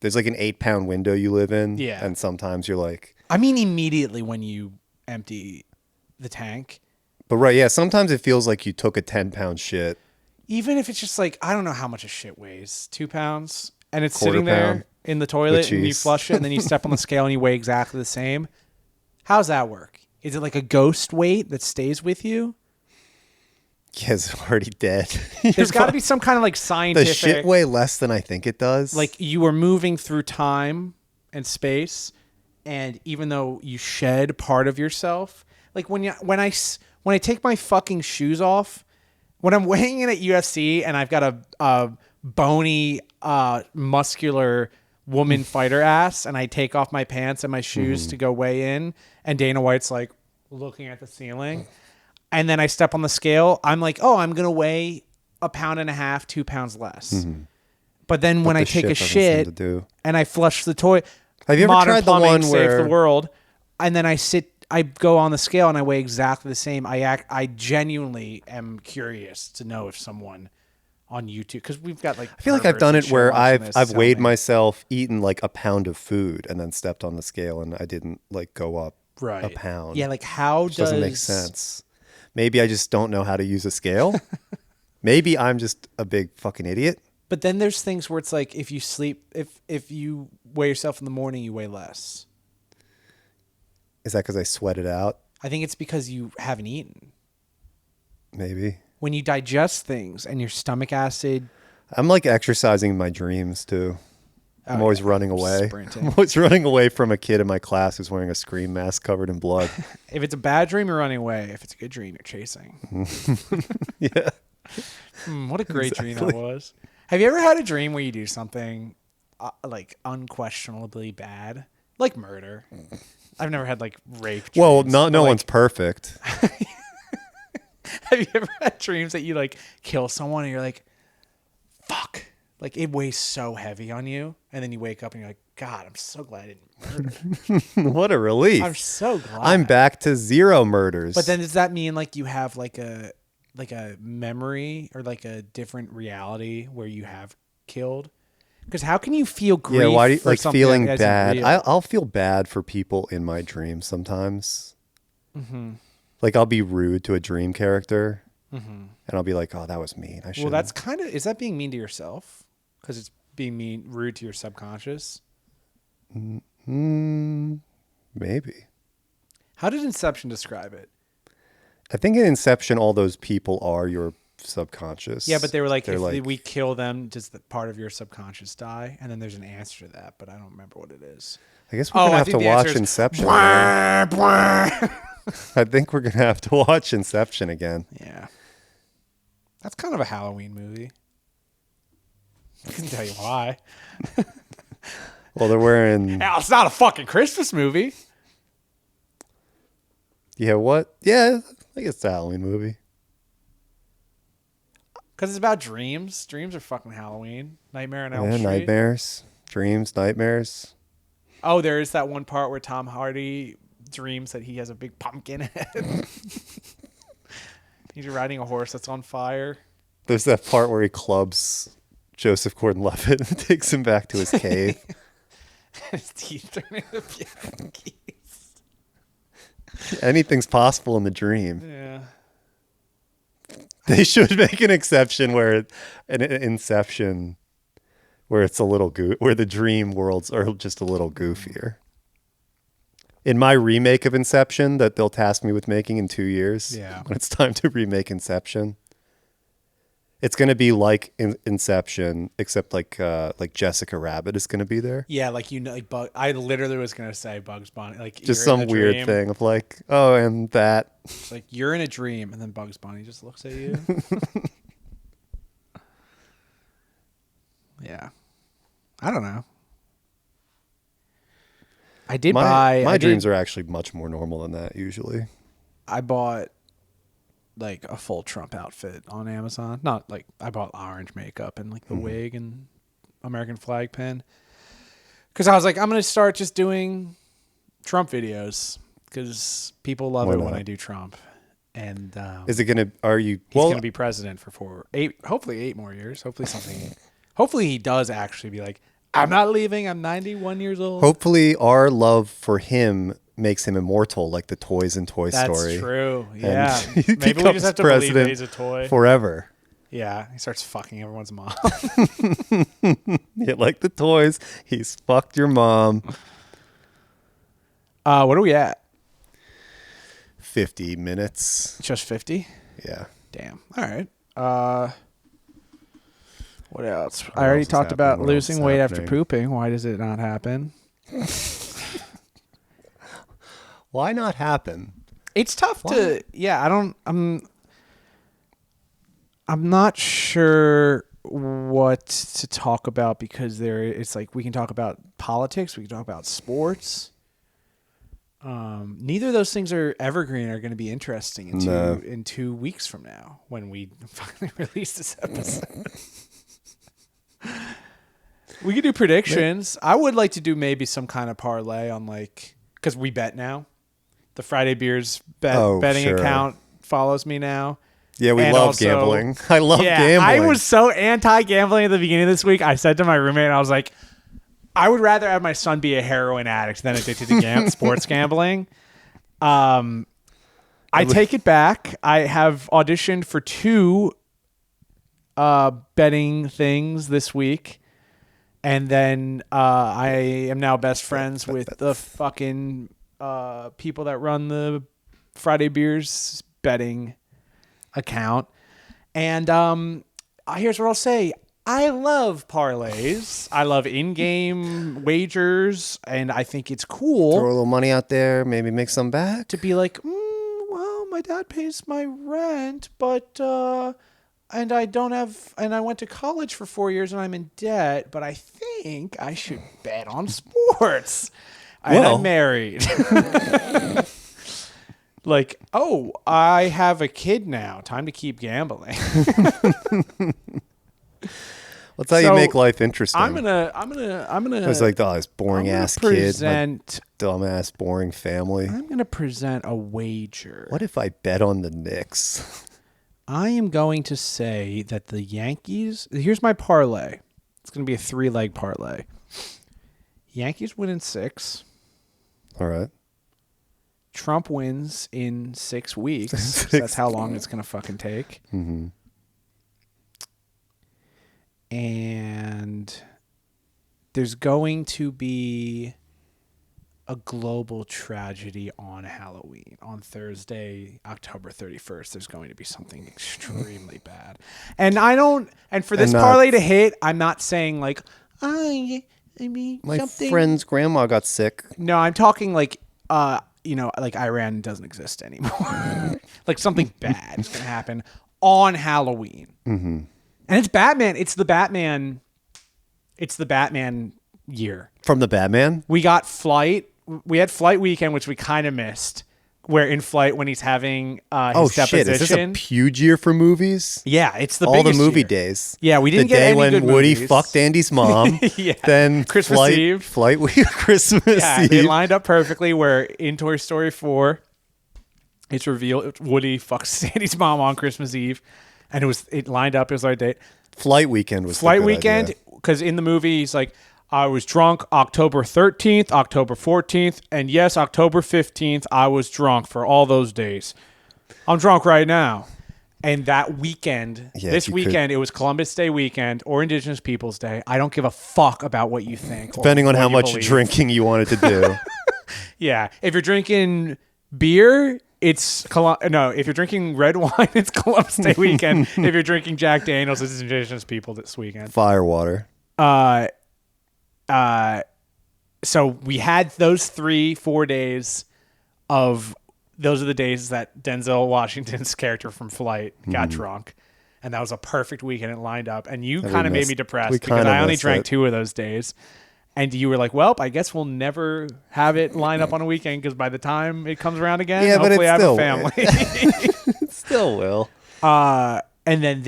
Speaker 3: There's like an 8-pound window you live in.
Speaker 2: Yeah.
Speaker 3: And sometimes you're like...
Speaker 2: I mean, immediately when you empty the tank.
Speaker 3: But right, yeah, sometimes it feels like you took a 10-pound shit.
Speaker 2: Even if it's just like, I don't know how much a shit weighs. 2 pounds? And it's
Speaker 3: Quarter
Speaker 2: sitting there
Speaker 3: pound
Speaker 2: in the toilet
Speaker 3: with
Speaker 2: and you
Speaker 3: cheese.
Speaker 2: flush it and then you step on the scale and you weigh exactly the same. How's that work? Is it like a ghost weight that stays with you?
Speaker 3: Yeah, it's already dead.
Speaker 2: There's got to be some kind of like scientific...
Speaker 3: The shit weigh less than I think it does.
Speaker 2: Like you are moving through time and space, and even though you shed part of yourself, like when I take my fucking shoes off, when I'm weighing in at UFC and I've got a bony, muscular woman fighter ass, and I take off my pants and my shoes to go weigh in, and Dana White's like looking at the ceiling, and then I step on the scale, I'm like, oh, I'm gonna weigh 1.5 pounds, 2 pounds less. But then when I take a shit and I flush the toilet,
Speaker 3: have you ever
Speaker 2: modern
Speaker 3: tried the
Speaker 2: plumbing
Speaker 3: one
Speaker 2: save
Speaker 3: where
Speaker 2: the world, and then I go on the scale and I weigh exactly the same. I genuinely am curious to know if someone on YouTube, because we've got like,
Speaker 3: I feel like I've done it where I've weighed myself, eaten like a pound of food, and then stepped on the scale and I didn't like go up a pound.
Speaker 2: Yeah, like how
Speaker 3: doesn't make sense. Maybe I just don't know how to use a scale. Maybe I'm just a big fucking idiot.
Speaker 2: But then there's things where it's like if you sleep, if you weigh yourself in the morning, you weigh less.
Speaker 3: Is that because I sweat it out?
Speaker 2: I think it's because you haven't eaten.
Speaker 3: Maybe.
Speaker 2: When you digest things and your stomach acid.
Speaker 3: I'm like exercising in my dreams too. I'm always running away.
Speaker 2: Sprinting.
Speaker 3: I'm always running away from a kid in my class who's wearing a scream mask covered in blood.
Speaker 2: If it's a bad dream, you're running away. If it's a good dream, you're chasing.
Speaker 3: Yeah.
Speaker 2: What a great dream that was. Have you ever had a dream where you do something like unquestionably bad? Like murder. I've never had like rape dreams.
Speaker 3: Well, no one's perfect.
Speaker 2: Have you ever had dreams that you like kill someone and you're like, fuck. Like it weighs so heavy on you. And then you wake up and you're like, God, I'm so glad I didn't murder.
Speaker 3: What a relief.
Speaker 2: I'm so glad.
Speaker 3: I'm back to 0 murders.
Speaker 2: But then does that mean like you have like a memory or like a different reality where you have killed? Because how can you feel grief?
Speaker 3: Yeah, why do you
Speaker 2: for
Speaker 3: like
Speaker 2: something
Speaker 3: feeling
Speaker 2: that isn't
Speaker 3: bad?
Speaker 2: real?
Speaker 3: I'll feel bad for people in my dreams sometimes. Mm-hmm. Like I'll be rude to a dream character, and I'll be like, "Oh, that was mean. I should."
Speaker 2: Well, that's kind of, is that being mean to yourself? Because it's being rude to your subconscious.
Speaker 3: Maybe.
Speaker 2: How did Inception describe it?
Speaker 3: I think in Inception, all those people are your subconscious.
Speaker 2: Yeah, but they were like,
Speaker 3: They're
Speaker 2: if we kill them, does the part of your subconscious die? And then there's an answer to that, but I don't remember what it is.
Speaker 3: I guess we're gonna have to watch Inception. I think we're gonna have to watch Inception again.
Speaker 2: Yeah. That's kind of a Halloween movie. I can tell you why.
Speaker 3: Well, they're wearing.
Speaker 2: Hell, it's not a fucking Christmas movie.
Speaker 3: Yeah, what? Yeah, I guess it's a Halloween movie.
Speaker 2: Because it's about dreams. Dreams are fucking Halloween. Nightmare on Elm Street.
Speaker 3: Nightmares, dreams, nightmares.
Speaker 2: Oh, there is that one part where Tom Hardy dreams that he has a big pumpkin head. He's riding a horse that's on fire.
Speaker 3: There's that part where he clubs Joseph Gordon-Levitt and takes him back to his cave.
Speaker 2: His teeth turn into piano keys.
Speaker 3: Anything's possible in the dream.
Speaker 2: Yeah.
Speaker 3: They should make an exception where an Inception, where it's a little where the dream worlds are just a little goofier. In my remake of Inception that they'll task me with making in 2 years, when it's time to remake Inception, it's going to be like Inception, except like Jessica Rabbit is going to be there.
Speaker 2: Yeah, like I literally was gonna say Bugs Bunny, like
Speaker 3: Just some weird thing of like, oh, and that.
Speaker 2: It's like you're in a dream, and then Bugs Bunny just looks at you. Yeah, I don't know. I did buy.
Speaker 3: My dreams are actually much more normal than that usually.
Speaker 2: I bought like a full Trump outfit on Amazon. Not like I bought orange makeup and like the wig and American flag pin. Because I was like, I'm going to start just doing Trump videos because people love it when I do Trump. And
Speaker 3: is it going to? Are you?
Speaker 2: He's going to be president for hopefully 8 more years. Hopefully he does actually be like, I'm not leaving. I'm 91 years old.
Speaker 3: Hopefully our love for him makes him immortal, like the toys in Toy Story.
Speaker 2: That's true. Yeah.
Speaker 3: Maybe we just have to believe that
Speaker 2: he's a toy
Speaker 3: forever.
Speaker 2: Yeah. He starts fucking everyone's mom.
Speaker 3: Yeah, like the toys. He's fucked your mom.
Speaker 2: What are we at?
Speaker 3: 50 minutes.
Speaker 2: Just 50?
Speaker 3: Yeah.
Speaker 2: Damn. All right. What else? I already talked about losing weight after pooping. Why does it not happen?
Speaker 3: Why not happen?
Speaker 2: It's tough to. Yeah, I'm not sure what to talk about because it's like we can talk about politics, we can talk about sports. Neither of those things are evergreen are going to be interesting in 2 weeks from now when we finally release this episode. We could do predictions. I would like to do maybe some kind of parlay on because we bet now. The Friday Beers betting account follows me now.
Speaker 3: Yeah, we love gambling. I love gambling.
Speaker 2: I was so anti-gambling at the beginning of this week. I said to my roommate, I was like, I would rather have my son be a heroin addict than addicted to sports gambling. I take it back. I have auditioned for 2 betting things this week. And then I am now best friends with the fucking people that run the Friday Beers betting account. And here's what I'll say. I love parlays. I love in-game wagers. And I think it's cool.
Speaker 3: Throw a little money out there. Maybe make some back.
Speaker 2: To be like, well, my dad pays my rent, but... and I went to college for 4 years and I'm in debt, but I think I should bet on sports. And I'm married. Like, oh, I have a kid now. Time to keep gambling.
Speaker 3: That's how you make life interesting.
Speaker 2: I'm gonna.
Speaker 3: It's like, oh, this boring ass kid, my dumbass boring family.
Speaker 2: I'm gonna present a wager.
Speaker 3: What if I bet on the Knicks?
Speaker 2: I am going to say that the Yankees... Here's my parlay. It's going to be a 3-leg parlay. Yankees win in 6.
Speaker 3: All right.
Speaker 2: Trump wins in 6 weeks. So that's how long it's going to fucking take.
Speaker 3: Mm-hmm.
Speaker 2: And there's going to be a global tragedy on Halloween. On Thursday, October 31st, there's going to be something extremely bad. And for this parlay to hit, I'm not saying like, my
Speaker 3: friend's grandma got sick.
Speaker 2: No, I'm talking like, like Iran doesn't exist anymore. Like something bad is going to happen on Halloween. Mm-hmm. And it's Batman. It's the Batman year.
Speaker 3: From the Batman?
Speaker 2: We got Flight. We had Flight weekend, which we kind of missed. Where in Flight, when he's having his deposition.
Speaker 3: Is this a huge year for movies?
Speaker 2: Yeah, it's the
Speaker 3: all the
Speaker 2: biggest
Speaker 3: movie
Speaker 2: year.
Speaker 3: days.
Speaker 2: Yeah, we didn't get any good movies.
Speaker 3: The day when Woody fucked Andy's mom.
Speaker 2: Yeah.
Speaker 3: Then
Speaker 2: Christmas Eve.
Speaker 3: Flight week, Christmas Eve.
Speaker 2: They lined up perfectly. Where in Toy Story 4, it's revealed Woody fucks Andy's mom on Christmas Eve, and it lined up. It was our date.
Speaker 3: Flight weekend was
Speaker 2: Flight weekend because in the movie he's like, I was drunk October 13th, October 14th, and yes, October 15th, I was drunk for all those days. I'm drunk right now. And that weekend, it was Columbus Day weekend or Indigenous Peoples Day. I don't give a fuck about what you think.
Speaker 3: Depending on how much drinking you wanted to do.
Speaker 2: Yeah. If you're drinking beer, if you're drinking red wine, it's Columbus Day weekend. If you're drinking Jack Daniels, it's Indigenous People this weekend.
Speaker 3: Firewater.
Speaker 2: So we had those 3-4 days those are the days that Denzel Washington's character from Flight got drunk. And that was a perfect weekend. It lined up. And you kind of made me depressed because I only drank 2 of those days. And you were like, well, I guess we'll never have it line up on a weekend because by the time it comes around again, hopefully I have a family.
Speaker 3: It still will.
Speaker 2: And then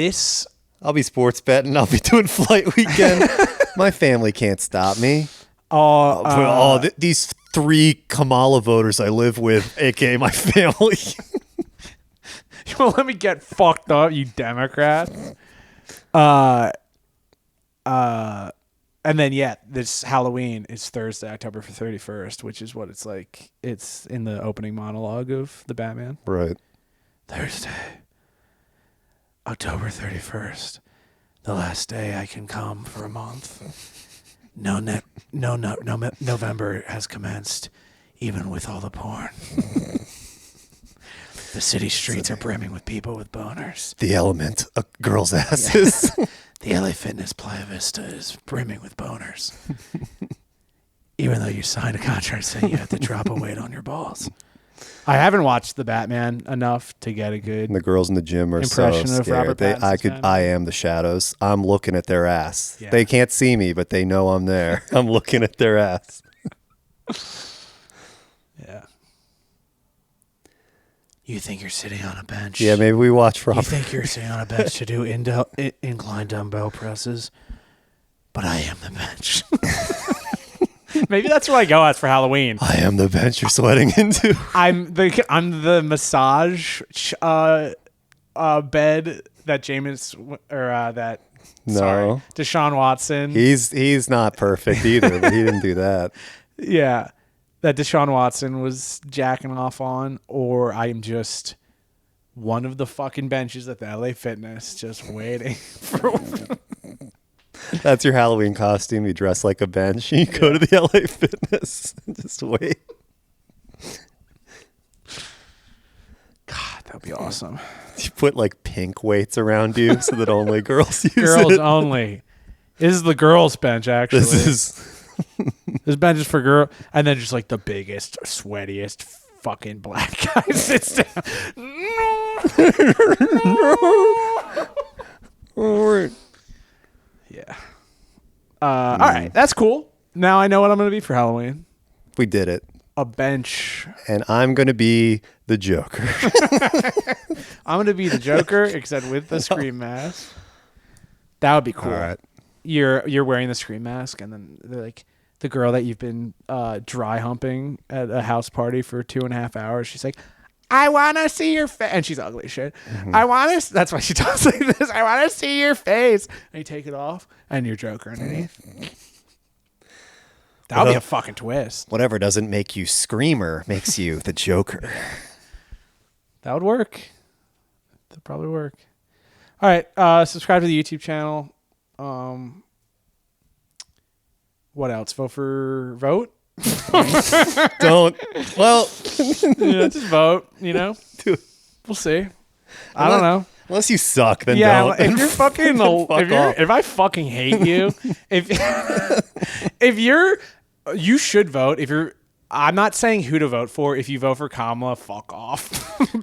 Speaker 3: I'll be sports betting. I'll be doing Flight weekend. My family can't stop me. These 3 Kamala voters I live with, aka my family.
Speaker 2: You won't let me get fucked up, you Democrat. And then this Halloween is Thursday, October 31st, which is what it's like. It's in the opening monologue of the Batman.
Speaker 3: Right.
Speaker 2: Thursday, October 31st, the last day I can come for a month. No, November has commenced, even with all the porn. The city streets are brimming with people with boners.
Speaker 3: The element of girls' asses.
Speaker 2: Yeah. The LA Fitness Playa Vista is brimming with boners. Even though you signed a contract saying you have to drop a weight on your balls. I haven't watched The Batman enough to get a good
Speaker 3: and the girls in the gym are
Speaker 2: impression
Speaker 3: so
Speaker 2: of
Speaker 3: scared.
Speaker 2: Robert Pattinson's
Speaker 3: I am the shadows. I'm looking at their ass.
Speaker 2: Yeah.
Speaker 3: They can't see me, but they know I'm there. I'm looking at their ass.
Speaker 2: Yeah. You think you're sitting on a bench?
Speaker 3: Yeah, maybe we watch Robert.
Speaker 2: You think you're sitting on a bench to do incline dumbbell presses, but I am the bench. Maybe that's where I go as for Halloween.
Speaker 3: I am the bench you're sweating into.
Speaker 2: I'm the massage bed that Deshaun Watson.
Speaker 3: He's not perfect either, but he didn't do that.
Speaker 2: Yeah, that Deshaun Watson was jacking off on, or I'm just one of the fucking benches at the LA Fitness just waiting for.
Speaker 3: That's your Halloween costume. You dress like a bench. You go to the LA Fitness and just wait.
Speaker 2: God, that'd be awesome.
Speaker 3: You put like pink weights around you so that only girls use
Speaker 2: girls
Speaker 3: it.
Speaker 2: Only. This is the girls' bench, actually. This bench is for girl, and then just like the biggest, sweatiest fucking black guy sits down. Yeah. All right, that's cool. Now I know what I'm going to be for Halloween.
Speaker 3: We did it.
Speaker 2: A bench.
Speaker 3: And I'm going to be the Joker.
Speaker 2: I'm going to be the Joker, except with the Scream mask. That would be cool.
Speaker 3: All right.
Speaker 2: You're wearing the Scream mask, and then they're like the girl that you've been dry humping at a house party for 2.5 hours. She's like, I want to see your face. And she's ugly as shit. Mm-hmm. That's why she talks like this. I want to see your face. And you take it off, and you're Joker underneath. That would be a fucking twist.
Speaker 3: Whatever doesn't make you Screamer makes you the Joker.
Speaker 2: That would work. That'd probably work. All right. Subscribe to the YouTube channel. What else? Vote?
Speaker 3: Don't. Well,
Speaker 2: yeah, just vote, Dude. We'll see. I don't know.
Speaker 3: Unless you suck, then
Speaker 2: don't.
Speaker 3: If
Speaker 2: you're fucking if I fucking hate you, you should vote. I'm not saying who to vote for. If you vote for Kamala, fuck off.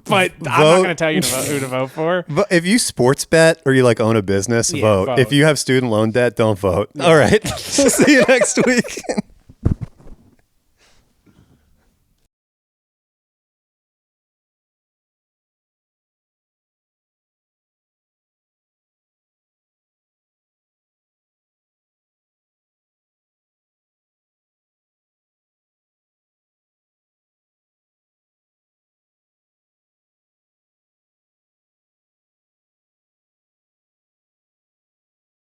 Speaker 2: But I'm not going to tell you who to vote for.
Speaker 3: But if you sports bet or you like own a business, vote. If you have student loan debt, don't vote. All right. See you next week.